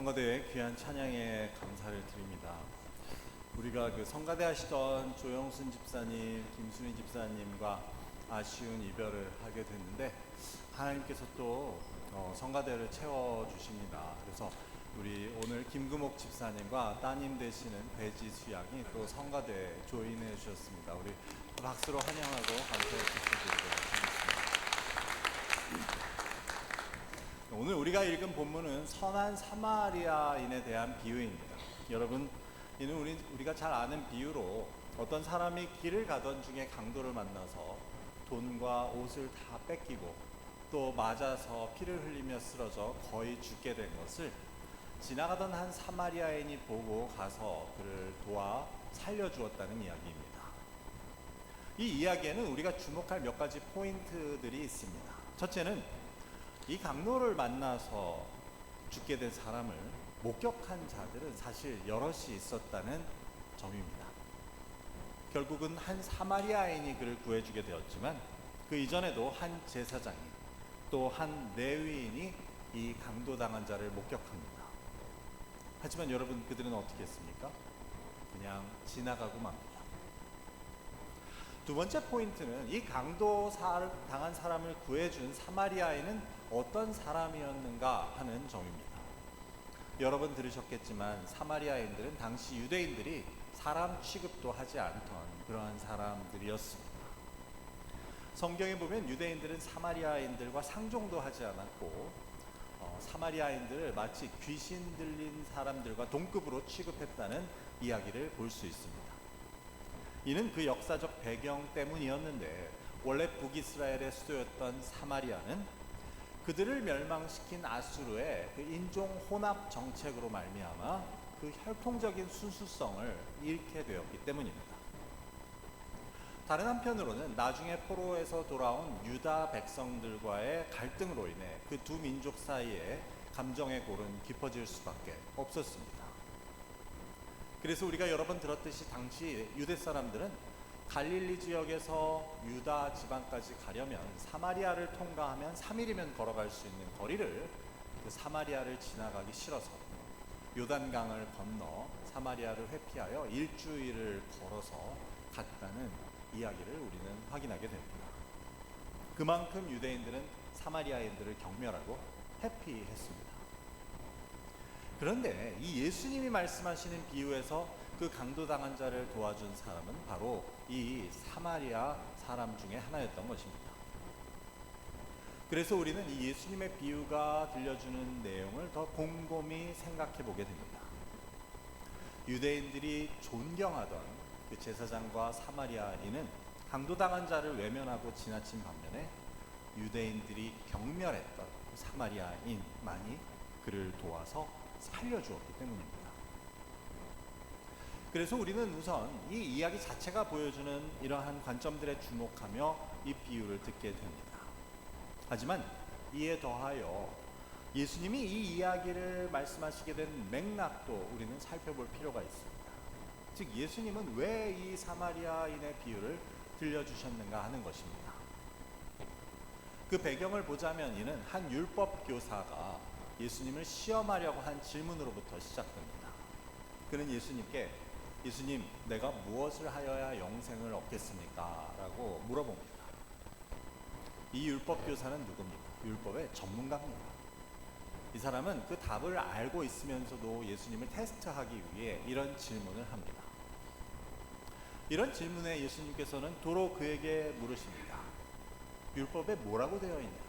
성가대의 귀한 찬양에 감사를 드립니다. 우리가 그 성가대 하시던 조영순 집사님, 김순희 집사님과 아쉬운 이별을 하게 됐는데 하나님께서 또 성가대를 채워주십니다. 그래서 우리 오늘 김금옥 집사님과 따님 되시는 배지수 양이 또 성가대에 조인해 주셨습니다. 우리 박수로 환영하고 감사의 박수 드리도록 하겠습니다. 오늘 우리가 읽은 본문은 선한 사마리아인에 대한 비유입니다. 여러분, 이는 우리가 잘 아는 비유로 어떤 사람이 길을 가던 중에 강도를 만나서 돈과 옷을 다 뺏기고 또 맞아서 피를 흘리며 쓰러져 거의 죽게 된 것을 지나가던 한 사마리아인이 보고 가서 그를 도와 살려주었다는 이야기입니다. 이 이야기에는 우리가 주목할 몇 가지 포인트들이 있습니다. 첫째는 이 강도를 만나서 죽게 된 사람을 목격한 자들은 사실 여럿이 있었다는 점입니다. 결국은 한 사마리아인이 그를 구해주게 되었지만 그 이전에도 한 제사장이 또 한 레위인이 이 강도당한 자를 목격합니다. 하지만 여러분, 그들은 어떻게 했습니까? 그냥 지나가고 맙니다. 두 번째 포인트는 이 강도 당한 사람을 구해준 사마리아인은 어떤 사람이었는가 하는 점입니다. 여러 번 들으셨겠지만 사마리아인들은 당시 유대인들이 사람 취급도 하지 않던 그러한 사람들이었습니다. 성경에 보면 유대인들은 사마리아인들과 상종도 하지 않았고 사마리아인들을 마치 귀신 들린 사람들과 동급으로 취급했다는 이야기를 볼 수 있습니다. 이는 그 역사적 배경 때문이었는데 원래 북이스라엘의 수도였던 사마리아는 그들을 멸망시킨 아수르의 그 인종 혼합 정책으로 말미암아 그 혈통적인 순수성을 잃게 되었기 때문입니다. 다른 한편으로는 나중에 포로에서 돌아온 유다 백성들과의 갈등으로 인해 그 두 민족 사이에 감정의 골은 깊어질 수밖에 없었습니다. 그래서 우리가 여러 번 들었듯이 당시 유대 사람들은 갈릴리 지역에서 유다 지방까지 가려면 사마리아를 통과하면 3일이면 걸어갈 수 있는 거리를 그 사마리아를 지나가기 싫어서 요단강을 건너 사마리아를 회피하여 일주일을 걸어서 갔다는 이야기를 우리는 확인하게 됩니다. 그만큼 유대인들은 사마리아인들을 경멸하고 회피했습니다. 그런데 이 예수님이 말씀하시는 비유에서 그 강도당한 자를 도와준 사람은 바로 이 사마리아 사람 중에 하나였던 것입니다. 그래서 우리는 이 예수님의 비유가 들려주는 내용을 더 곰곰이 생각해 보게 됩니다. 유대인들이 존경하던 그 제사장과 사마리아인은 강도당한 자를 외면하고 지나친 반면에 유대인들이 경멸했던 사마리아인만이 그를 도와서 살려주었기 때문입니다. 그래서 우리는 우선 이 이야기 자체가 보여주는 이러한 관점들에 주목하며 이 비유를 듣게 됩니다. 하지만 이에 더하여 예수님이 이 이야기를 말씀하시게 된 맥락도 우리는 살펴볼 필요가 있습니다. 즉 예수님은 왜 이 사마리아인의 비유를 들려주셨는가 하는 것입니다. 그 배경을 보자면 이는 한 율법 교사가 예수님을 시험하려고 한 질문으로부터 시작됩니다. 그는 예수님께 예수님, 내가 무엇을 하여야 영생을 얻겠습니까? 라고 물어봅니다. 이 율법 교사는 누굽니까? 율법의 전문가입니다. 이 사람은 그 답을 알고 있으면서도 예수님을 테스트하기 위해 이런 질문을 합니다. 이런 질문에 예수님께서는 도로 그에게 물으십니다. 율법에 뭐라고 되어 있냐?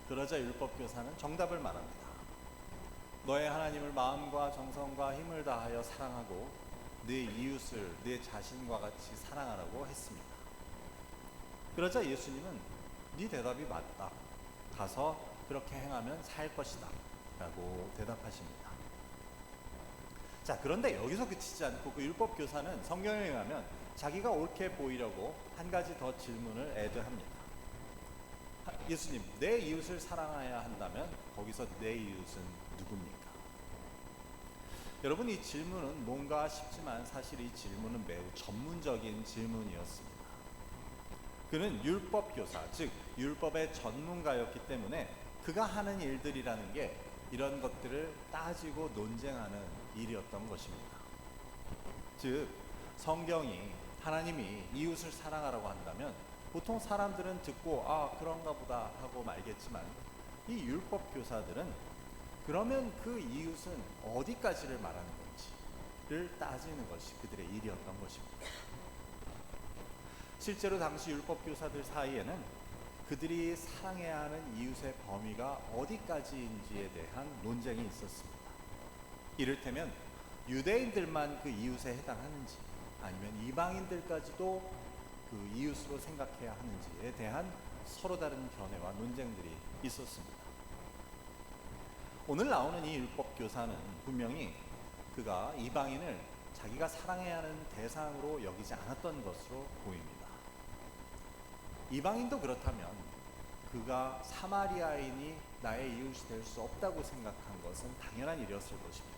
그러자 율법 교사는 정답을 말합니다. 너의 하나님을 마음과 정성과 힘을 다하여 사랑하고 네 이웃을 네 자신과 같이 사랑하라고 했습니다. 그러자 예수님은 네 대답이 맞다. 가서 그렇게 행하면 살 것이다. 라고 대답하십니다. 자, 그런데 여기서 그치지 않고 그 율법 교사는 성경에 의하면 자기가 옳게 보이려고 한 가지 더 질문을 애드합니다. 예수님, 내 이웃을 사랑해야 한다면 거기서 내 이웃은 누굽니까? 여러분, 이 질문은 뭔가 싶지만 사실 이 질문은 매우 전문적인 질문이었습니다. 그는 율법 교사, 즉 율법의 전문가였기 때문에 그가 하는 일들이라는 게 이런 것들을 따지고 논쟁하는 일이었던 것입니다. 즉 성경이 하나님이 이웃을 사랑하라고 한다면 보통 사람들은 듣고 그런가 보다 하고 말겠지만 이 율법 교사들은 그러면 그 이웃은 어디까지를 말하는 건지를 따지는 것이 그들의 일이었던 것입니다. 실제로 당시 율법 교사들 사이에는 그들이 사랑해야 하는 이웃의 범위가 어디까지인지에 대한 논쟁이 있었습니다. 이를테면 유대인들만 그 이웃에 해당하는지 아니면 이방인들까지도 그 이웃으로 생각해야 하는지에 대한 서로 다른 견해와 논쟁들이 있었습니다. 오늘 나오는 이 율법 교사는 분명히 그가 이방인을 자기가 사랑해야 하는 대상으로 여기지 않았던 것으로 보입니다. 이방인도 그렇다면 그가 사마리아인이 나의 이웃이 될 수 없다고 생각한 것은 당연한 일이었을 것입니다.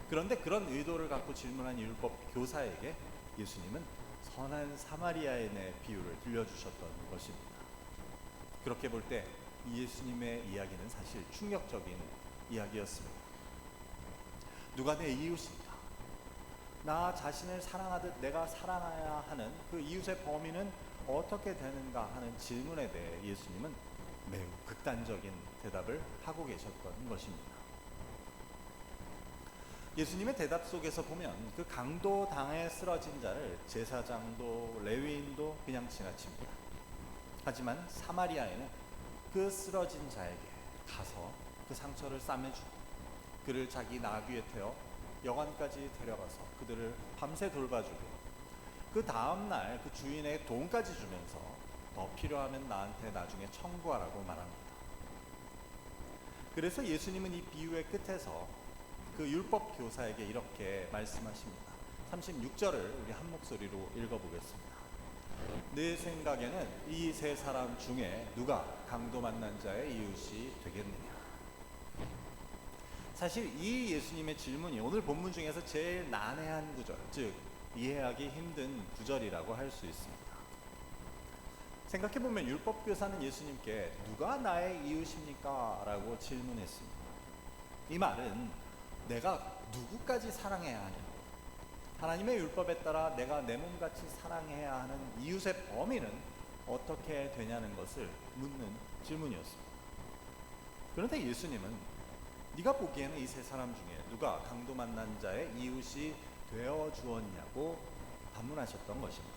그런데 그런 의도를 갖고 질문한 율법 교사에게 예수님은 선한 사마리아인의 비유를 들려주셨던 것입니다. 그렇게 볼 때 예수님의 이야기는 사실 충격적인 이야기였습니다. 누가 내 이웃인가? 나 자신을 사랑하듯 내가 사랑해야 하는 그 이웃의 범위는 어떻게 되는가 하는 질문에 대해 예수님은 매우 극단적인 대답을 하고 계셨던 것입니다. 예수님의 대답 속에서 보면 그 강도당에 쓰러진 자를 제사장도 레위인도 그냥 지나칩니다. 하지만 사마리아인은 그 쓰러진 자에게 가서 그 상처를 싸매주고 그를 자기 나귀에 태워 여관까지 데려가서 그들을 밤새 돌봐주고 그 다음날 그 주인의 돈까지 주면서 더 필요하면 나한테 나중에 청구하라고 말합니다. 그래서 예수님은 이 비유의 끝에서 그 율법 교사에게 이렇게 말씀하십니다. 36절을 우리 한 목소리로 읽어보겠습니다. 내 생각에는 이 세 사람 중에 누가 강도 만난 자의 이웃이 되겠느냐. 사실 이 예수님의 질문이 오늘 본문 중에서 제일 난해한 구절, 즉 이해하기 힘든 구절이라고 할 수 있습니다. 생각해보면 율법교사는 예수님께 누가 나의 이웃입니까? 라고 질문했습니다. 이 말은 내가 누구까지 사랑해야 하냐, 하나님의 율법에 따라 내가 내 몸같이 사랑해야 하는 이웃의 범위는 어떻게 되냐는 것을 묻는 질문이었습니다. 그런데 예수님은 네가 보기에는 이 세 사람 중에 누가 강도 만난 자의 이웃이 되어 주었냐고 반문하셨던 것입니다.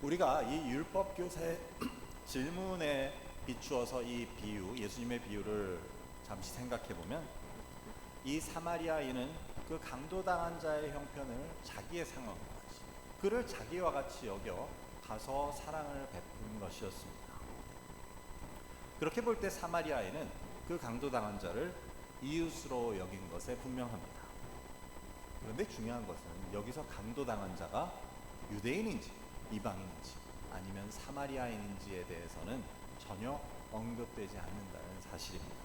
우리가 이 율법 교사의 질문에 비추어서 이 비유, 예수님의 비유를 잠시 생각해 보면 이 사마리아인은 그 강도당한 자의 형편을 자기의 상황과 같이, 그를 자기와 같이 여겨 가서 사랑을 베푼 것이었습니다. 그렇게 볼 때 사마리아인은 그 강도당한 자를 이웃으로 여긴 것에 분명합니다. 그런데 중요한 것은 여기서 강도당한 자가 유대인인지 이방인인지 아니면 사마리아인인지에 대해서는 전혀 언급되지 않는다는 사실입니다.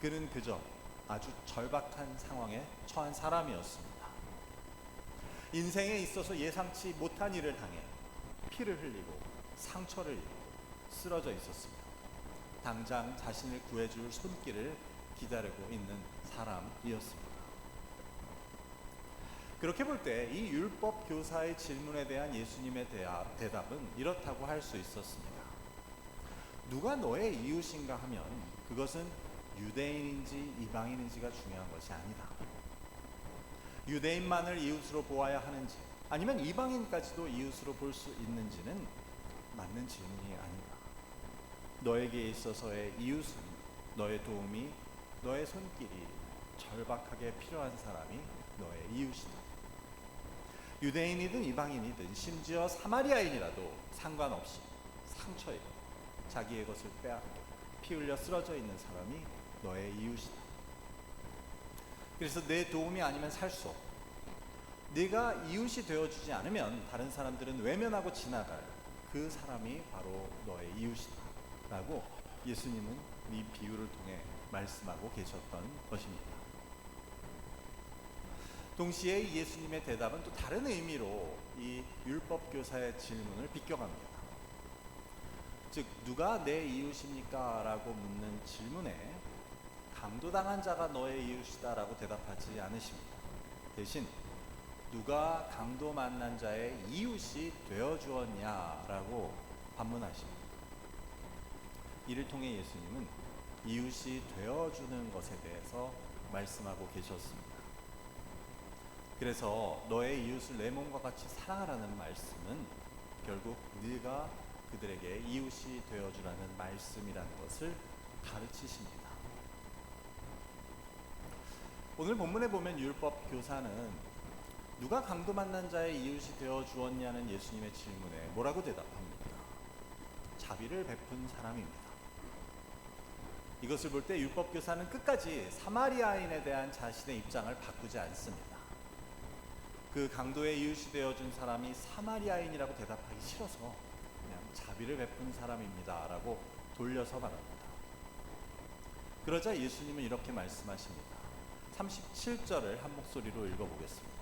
그는 그저 아주 절박한 상황에 처한 사람이었습니다. 인생에 있어서 예상치 못한 일을 당해 피를 흘리고 상처를 입고 쓰러져 있었습니다. 당장 자신을 구해줄 손길을 기다리고 있는 사람이었습니다. 그렇게 볼 때 이 율법 교사의 질문에 대한 예수님의 대답은 이렇다고 할 수 있었습니다. 누가 너의 이웃인가 하면 그것은 유대인인지 이방인인지가 중요한 것이 아니다. 유대인만을 이웃으로 보아야 하는지 아니면 이방인까지도 이웃으로 볼 수 있는지는 맞는 질문이 아니다. 너에게 있어서의 이웃은 너의 도움이, 너의 손길이 절박하게 필요한 사람이 너의 이웃이다. 유대인이든 이방인이든 심지어 사마리아인이라도 상관없이 상처 입고 자기의 것을 빼앗고 피 흘려 쓰러져 있는 사람이 너의 이웃이다. 그래서 내 도움이 아니면 살 수 없고 네가 이웃이 되어주지 않으면 다른 사람들은 외면하고 지나갈 그 사람이 바로 너의 이웃이다 라고 예수님은 이 비유를 통해 말씀하고 계셨던 것입니다. 동시에 예수님의 대답은 또 다른 의미로 이 율법 교사의 질문을 비껴갑니다. 즉 누가 내 이웃입니까? 라고 묻는 질문에 강도당한 자가 너의 이웃이다라고 대답하지 않으십니다. 대신 누가 강도 만난 자의 이웃이 되어 주었냐라고 반문하십니다. 이를 통해 예수님은 이웃이 되어 주는 것에 대해서 말씀하고 계셨습니다. 그래서 너의 이웃을 내 몸과 같이 사랑하라는 말씀은 결국 네가 그들에게 이웃이 되어 주라는 말씀이라는 것을 가르치십니다. 오늘 본문에 보면 율법 교사는 누가 강도 만난 자의 이웃이 되어 주었냐는 예수님의 질문에 뭐라고 대답합니까? 자비를 베푼 사람입니다. 이것을 볼 때 율법 교사는 끝까지 사마리아인에 대한 자신의 입장을 바꾸지 않습니다. 그 강도의 이웃이 되어준 사람이 사마리아인이라고 대답하기 싫어서 그냥 자비를 베푼 사람입니다 라고 돌려서 말합니다. 그러자 예수님은 이렇게 말씀하십니다. 37절을 한 목소리로 읽어보겠습니다.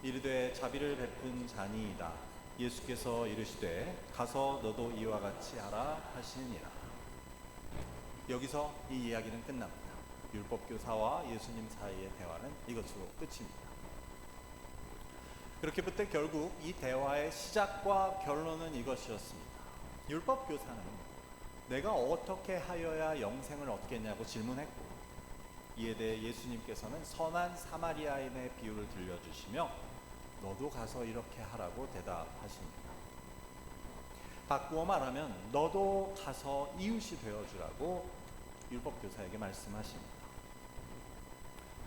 이르되 자비를 베푼 자니이다. 예수께서 이르시되 가서 너도 이와 같이 하라 하시니라. 여기서 이 이야기는 끝납니다. 율법교사와 예수님 사이의 대화는 이것으로 끝입니다. 그렇게 볼 때 결국 이 대화의 시작과 결론은 이것이었습니다. 율법교사는 내가 어떻게 하여야 영생을 얻겠냐고 질문했고, 이에 대해 예수님께서는 선한 사마리아인의 비유를 들려주시며 너도 가서 이렇게 하라고 대답하십니다. 바꾸어 말하면 너도 가서 이웃이 되어주라고 율법교사에게 말씀하십니다.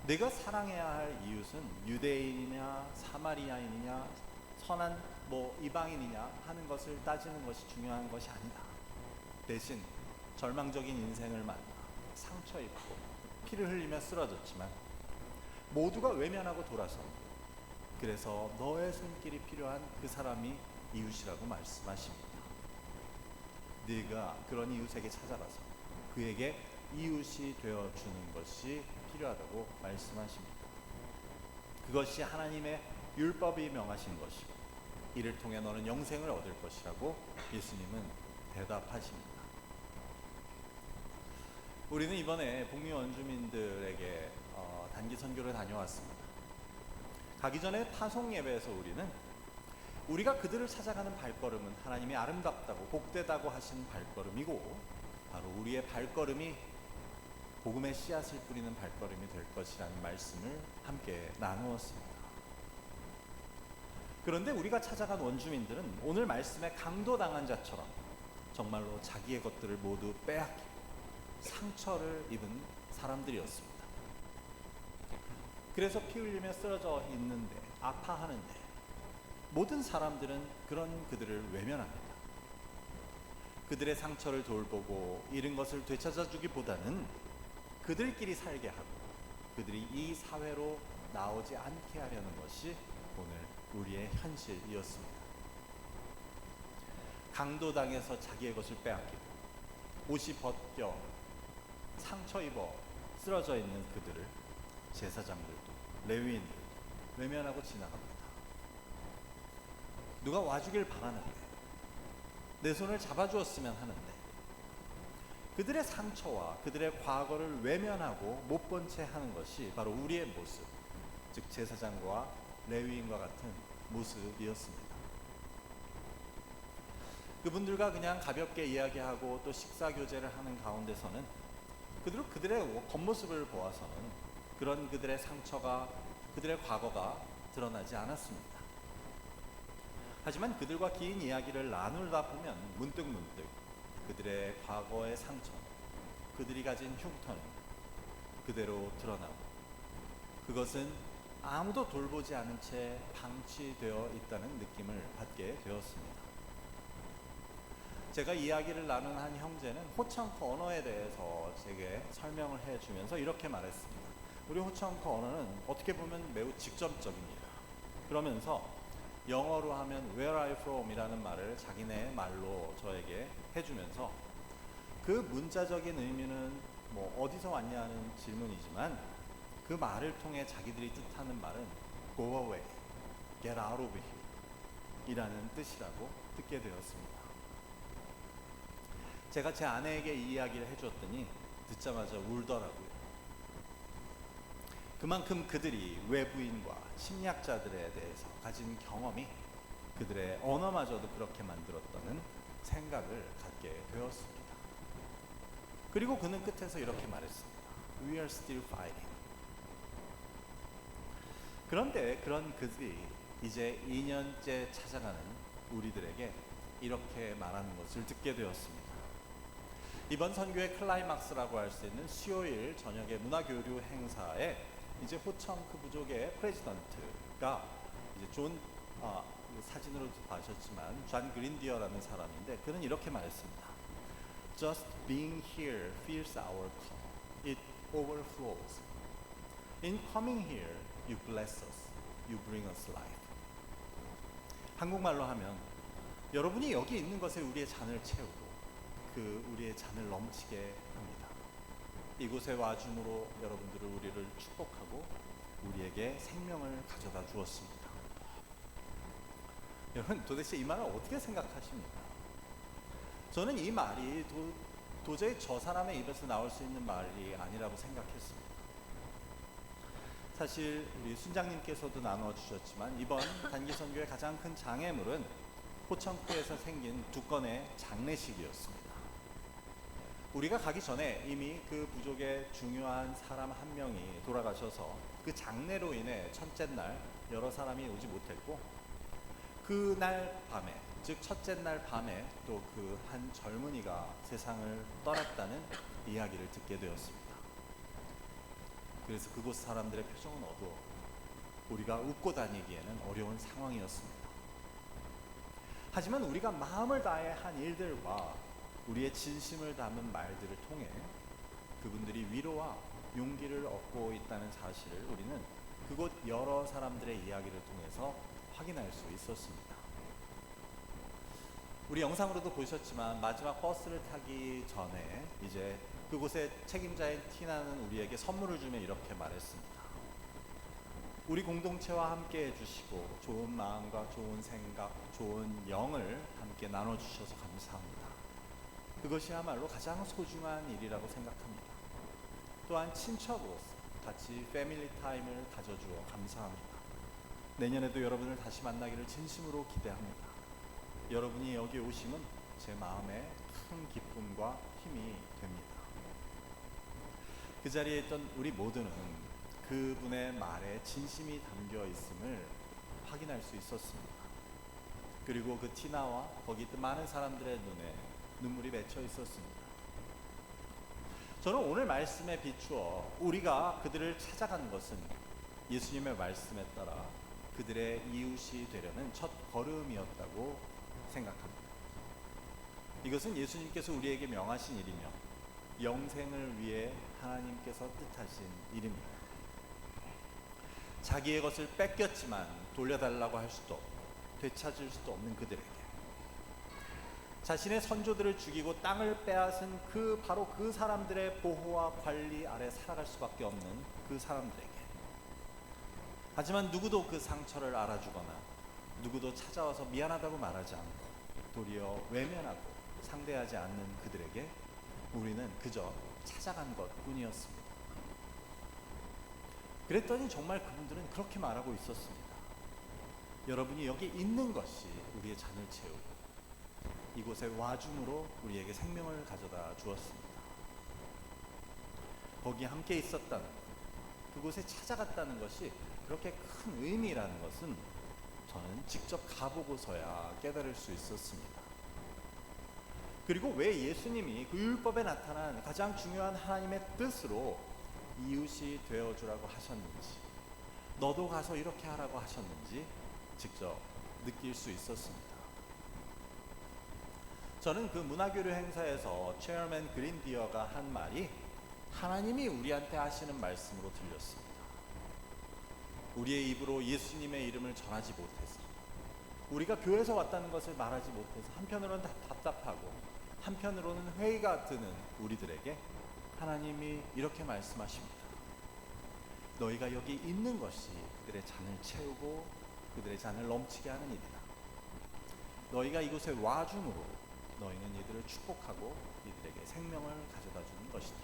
내가 사랑해야 할 이웃은 유대인이냐 사마리아인이냐 선한 이방인이냐 하는 것을 따지는 것이 중요한 것이 아니다. 대신 절망적인 인생을 만나 상처 입고 피를 흘리며 쓰러졌지만 모두가 외면하고 돌아서 그래서 너의 손길이 필요한 그 사람이 이웃이라고 말씀하십니다. 네가 그런 이웃에게 찾아가서 그에게 이웃이 되어주는 것이 필요하다고 말씀하십니다. 그것이 하나님의 율법이 명하신 것이고 이를 통해 너는 영생을 얻을 것이라고 예수님은 대답하십니다. 우리는 이번에 북미 원주민들에게 단기 선교를 다녀왔습니다. 가기 전에 파송 예배에서 우리가 그들을 찾아가는 발걸음은 하나님이 아름답다고 복되다고 하신 발걸음이고 바로 우리의 발걸음이 복음의 씨앗을 뿌리는 발걸음이 될 것이라는 말씀을 함께 나누었습니다. 그런데 우리가 찾아간 원주민들은 오늘 말씀에 강도당한 자처럼 정말로 자기의 것들을 모두 빼앗기고 상처를 입은 사람들이었습니다. 그래서 피 흘리며 쓰러져 있는데 아파하는데 모든 사람들은 그런 그들을 외면합니다. 그들의 상처를 돌보고 잃은 것을 되찾아주기보다는 그들끼리 살게 하고 그들이 이 사회로 나오지 않게 하려는 것이 오늘 우리의 현실이었습니다. 강도당해서 자기의 것을 빼앗기고 옷이 벗겨 상처 입어 쓰러져 있는 그들을 제사장들도 레위인들도 외면하고 지나갑니다. 누가 와주길 바라는데 내 손을 잡아주었으면 하는데 그들의 상처와 그들의 과거를 외면하고 못 본 채 하는 것이 바로 우리의 모습, 즉 제사장과 레위인과 같은 모습이었습니다. 그분들과 그냥 가볍게 이야기하고 또 식사 교제를 하는 가운데서는 그들의 겉모습을 보아서는 그런 그들의 상처가 그들의 과거가 드러나지 않았습니다. 하지만 그들과 긴 이야기를 나누다 보면 문득 그들의 과거의 상처, 그들이 가진 흉터는 그대로 드러나고 그것은 아무도 돌보지 않은 채 방치되어 있다는 느낌을 받게 되었습니다. 제가 이야기를 나눈 한 형제는 호청크 언어에 대해서 제게 설명을 해주면서 이렇게 말했습니다. 우리 호청크 언어는 어떻게 보면 매우 직접적입니다. 그러면서 영어로 하면 Where are you from? 이라는 말을 자기네 말로 저에게 해주면서 그 문자적인 의미는 어디서 왔냐는 질문이지만 그 말을 통해 자기들이 뜻하는 말은 Go away, get out of here 이라는 뜻이라고 듣게 되었습니다. 제가 제 아내에게 이 이야기를 해줬더니 듣자마자 울더라고요. 그만큼 그들이 외부인과 침략자들에 대해서 가진 경험이 그들의 언어마저도 그렇게 만들었다는 생각을 갖게 되었습니다. 그리고 그는 끝에서 이렇게 말했습니다. We are still fighting. 그런데 그런 그들이 이제 2년째 찾아가는 우리들에게 이렇게 말하는 것을 듣게 되었습니다. 이번 선교의 클라이막스라고 할 수 있는 수요일 저녁의 문화교류 행사에 이제 호청크 부족의 프레지던트가 이제 사진으로도 봐셨지만 존 그린디어라는 사람인데 그는 이렇게 말했습니다. Just being here fills our cup. It overflows. In coming here, you bless us. You bring us life. 한국말로 하면 여러분이 여기 있는 것에 우리의 잔을 채우고 우리의 잔을 넘치게 합니다. 이곳에 와줌으로 여러분들은 우리를 축복하고 우리에게 생명을 가져다 주었습니다. 여러분 도대체 이 말을 어떻게 생각하십니까? 저는 이 말이 도저히 저 사람의 입에서 나올 수 있는 말이 아니라고 생각했습니다. 사실 우리 순장님께서도 나눠주셨지만 이번 단기선교의 가장 큰 장애물은 호청크에서 생긴 2건의 장례식이었습니다. 우리가 가기 전에 이미 그 부족의 중요한 사람 한 명이 돌아가셔서 그 장례로 인해 첫째 날 여러 사람이 오지 못했고 그날 밤에 즉 첫째 날 밤에 또 그 한 젊은이가 세상을 떠났다는 이야기를 듣게 되었습니다. 그래서 그곳 사람들의 표정은 어두워 우리가 웃고 다니기에는 어려운 상황이었습니다. 하지만 우리가 마음을 다해 한 일들과 우리의 진심을 담은 말들을 통해 그분들이 위로와 용기를 얻고 있다는 사실을 우리는 그곳 여러 사람들의 이야기를 통해서 확인할 수 있었습니다. 우리 영상으로도 보셨지만 마지막 버스를 타기 전에 이제 그곳의 책임자인 티나는 우리에게 선물을 주며 이렇게 말했습니다. 우리 공동체와 함께 해주시고 좋은 마음과 좋은 생각, 좋은 영을 함께 나눠주셔서 감사합니다. 그것이야말로 가장 소중한 일이라고 생각합니다. 또한 친척으로서 같이 패밀리 타임을 가져주어 감사합니다. 내년에도 여러분을 다시 만나기를 진심으로 기대합니다. 여러분이 여기 오심은 제 마음에 큰 기쁨과 힘이 됩니다. 그 자리에 있던 우리 모두는 그분의 말에 진심이 담겨 있음을 확인할 수 있었습니다. 그리고 그 티나와 거기 있던 많은 사람들의 눈에 눈물이 맺혀 있었습니다. 저는 오늘 말씀에 비추어 우리가 그들을 찾아간 것은 예수님의 말씀에 따라 그들의 이웃이 되려는 첫 걸음이었다고 생각합니다. 이것은 예수님께서 우리에게 명하신 일이며 영생을 위해 하나님께서 뜻하신 일입니다. 자기의 것을 뺏겼지만 돌려달라고 할 수도 되찾을 수도 없는 그들에게 자신의 선조들을 죽이고 땅을 빼앗은 바로 그 사람들의 보호와 관리 아래 살아갈 수밖에 없는 그 사람들에게 하지만 누구도 그 상처를 알아주거나 누구도 찾아와서 미안하다고 말하지 않고 도리어 외면하고 상대하지 않는 그들에게 우리는 그저 찾아간 것뿐이었습니다. 그랬더니 정말 그분들은 그렇게 말하고 있었습니다. 여러분이 여기 있는 것이 우리의 잔을 채우고 이곳에 와줌으로 우리에게 생명을 가져다 주었습니다. 거기 함께 있었다는 그곳에 찾아갔다는 것이 그렇게 큰 의미라는 것은 저는 직접 가보고서야 깨달을 수 있었습니다. 그리고 왜 예수님이 그 율법에 나타난 가장 중요한 하나님의 뜻으로 이웃이 되어주라고 하셨는지 너도 가서 이렇게 하라고 하셨는지 직접 느낄 수 있었습니다. 저는 그 문화교류 행사에서 체어맨 그린디어가 한 말이 하나님이 우리한테 하시는 말씀으로 들렸습니다. 우리의 입으로 예수님의 이름을 전하지 못해서 우리가 교회에서 왔다는 것을 말하지 못해서 한편으로는 답답하고 한편으로는 회의가 드는 우리들에게 하나님이 이렇게 말씀하십니다. 너희가 여기 있는 것이 그들의 잔을 채우고 그들의 잔을 넘치게 하는 일이다. 너희가 이곳에 와줌으로 너희는 이들을 축복하고 이들에게 생명을 가져다 주는 것이다.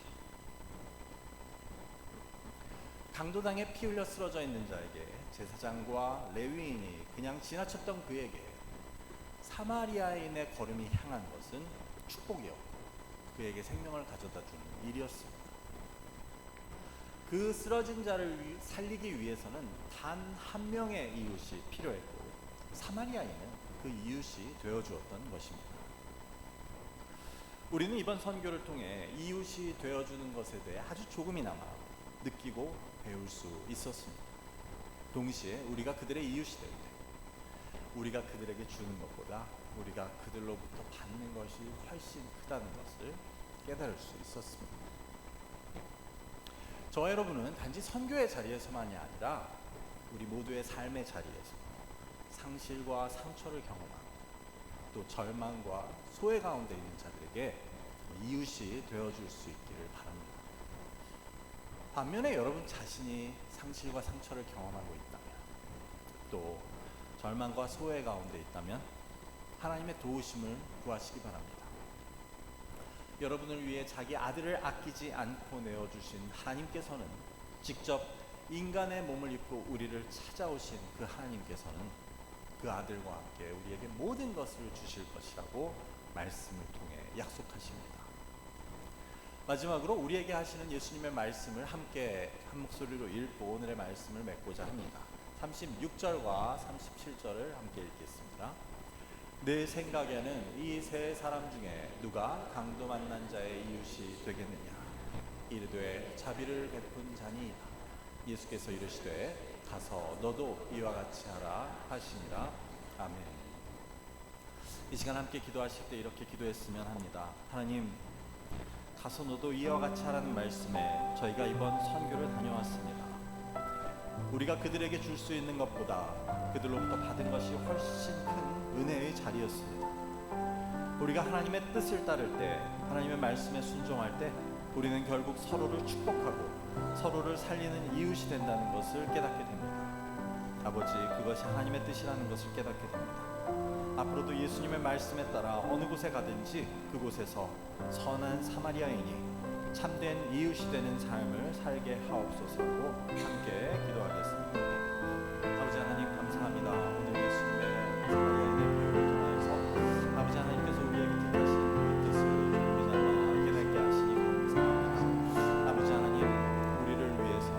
강도당에 피 흘려 쓰러져 있는 자에게 제사장과 레위인이 그냥 지나쳤던 그에게 사마리아인의 걸음이 향한 것은 축복이었고 그에게 생명을 가져다 주는 일이었습니다. 그 쓰러진 자를 살리기 위해서는 단 한 명의 이웃이 필요했고 사마리아인은 그 이웃이 되어주었던 것입니다. 우리는 이번 선교를 통해 이웃이 되어주는 것에 대해 아주 조금이나마 느끼고 배울 수 있었습니다. 동시에 우리가 그들의 이웃이 될 때 우리가 그들에게 주는 것보다 우리가 그들로부터 받는 것이 훨씬 크다는 것을 깨달을 수 있었습니다. 저와 여러분은 단지 선교의 자리에서만이 아니라 우리 모두의 삶의 자리에서 상실과 상처를 경험하고 또 절망과 소외 가운데 있는 자들에게 이웃이 되어줄 수 있기를 바랍니다. 반면에 여러분 자신이 상실과 상처를 경험하고 있다면 또 절망과 소외 가운데 있다면 하나님의 도우심을 구하시기 바랍니다. 여러분을 위해 자기 아들을 아끼지 않고 내어주신 하나님께서는 직접 인간의 몸을 입고 우리를 찾아오신 그 하나님께서는 그 아들과 함께 우리에게 모든 것을 주실 것이라고 말씀을 통해 약속하십니다. 마지막으로 우리에게 하시는 예수님의 말씀을 함께 한 목소리로 읽고 오늘의 말씀을 맺고자 합니다. 36절과 37절을 함께 읽겠습니다. 내 생각에는 이 세 사람 중에 누가 강도 만난 자의 이웃이 되겠느냐? 이르되 자비를 베푼 자니이다. 예수께서 이르시되 가서 너도 이와 같이 하라 하시니라. 아멘. 이 시간 함께 기도하실 때 이렇게 기도했으면 합니다. 하나님, 가서 너도 이와 같이 하라는 말씀에 저희가 이번 선교를 다녀왔습니다. 우리가 그들에게 줄 수 있는 것보다 그들로부터 받은 것이 훨씬 큰 은혜의 자리였습니다. 우리가 하나님의 뜻을 따를 때, 하나님의 말씀에 순종할 때 우리는 결국 서로를 축복하고 서로를 살리는 이웃이 된다는 것을 깨닫게 됩니다. 아버지, 그것이 하나님의 뜻이라는 것을 깨닫게 됩니다. 앞으로도 예수님의 말씀에 따라 어느 곳에 가든지 그곳에서 선한 사마리아인이 참된 이웃이 되는 삶을 살게 하옵소서라고 함께 기도하겠습니다. 아버지 하나님, 감사합니다. 오늘 예수님의 사마리아인의 비유를 통하여서 아버지 하나님께서 우리에게 택하신 그 뜻을 우리 나라 깨닫게 하시니 감사합니다. 아버지 하나님, 우리를 위해서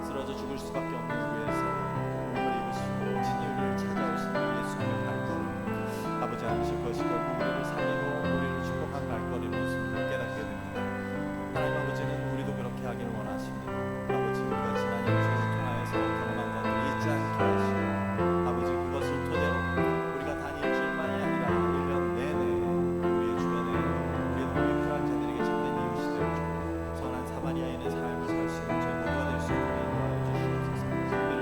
쓰러져 죽을 수밖에 없는 우리에서 몸을 입으시고 친히 우리를 찾아오시는 예수님의 발걸음, 아버지 하나님, 그것이 결국 우리를 살리고 우리를 축복한 발걸음인 것을 깨닫게 됩니다. 하나님 아버지는 우리도 그렇게 하기를 원하십니다. 아버지, 우리가 지난 일주일을 통하여서 경험한 것들을 잊지 않게 하시고 아버지, 그것을 토대로 우리가 단 일주일만이 아니라 1년 내내 우리의 주변에 우리의 도움이 필요한 자들에게 참된 이웃이 되어주고 선한 사마리아인의 삶을 살 수 있는 저희 모두가 될 수 있도록 인도하여 주시옵소서.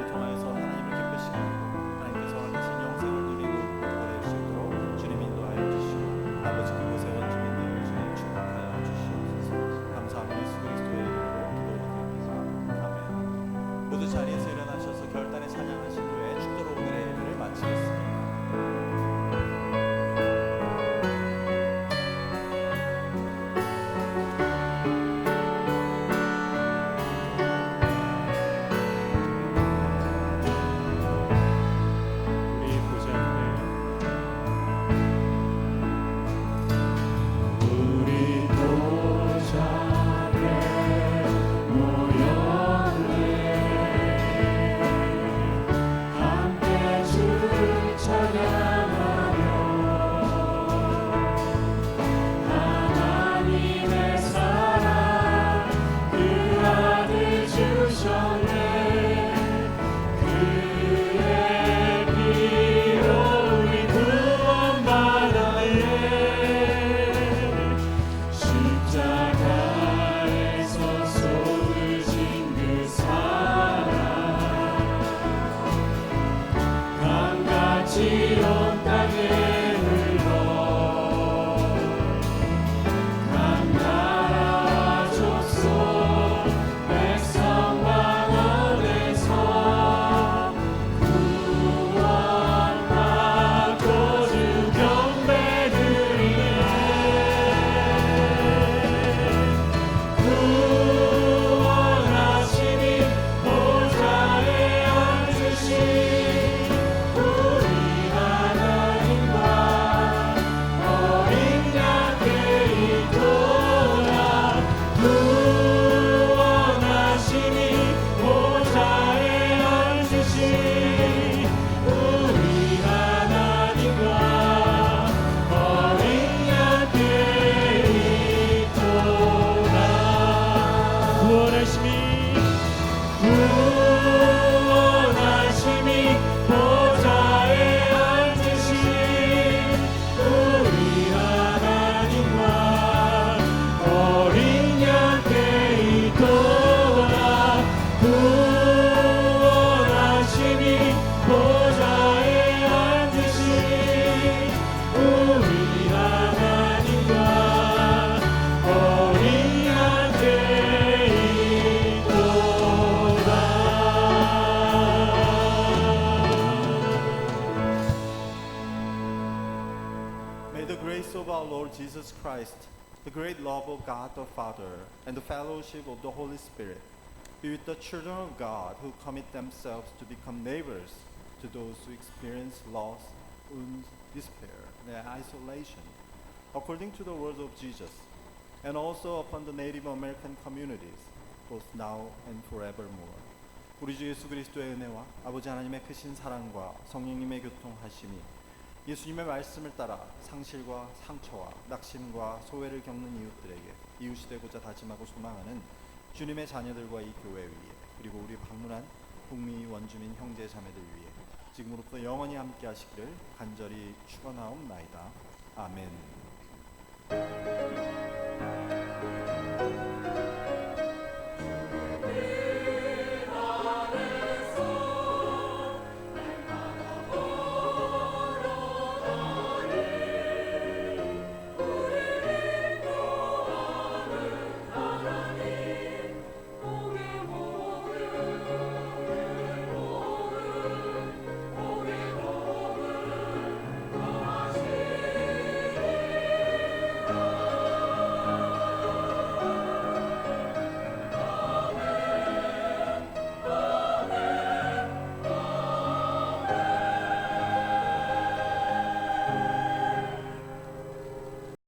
Lord Jesus Christ, the great love of God the Father, and the fellowship of the Holy Spirit be with the children of God who commit themselves to become neighbors to those who experience loss and despair and isolation, according to the words of Jesus, and also upon the Native American communities, both now and forevermore. 우리 주 예수 그리스도의 은혜와 아버지 하나님의 크신 사랑과 성령님의 교통하심이 예수님의 말씀을 따라 상실과 상처와 낙심과 소외를 겪는 이웃들에게 이웃이 되고자 다짐하고 소망하는 주님의 자녀들과 이 교회 위에, 그리고 우리 방문한 북미 원주민 형제 자매들 위에 지금으로부터 영원히 함께 하시기를 간절히 축원하옵나이다. 아멘.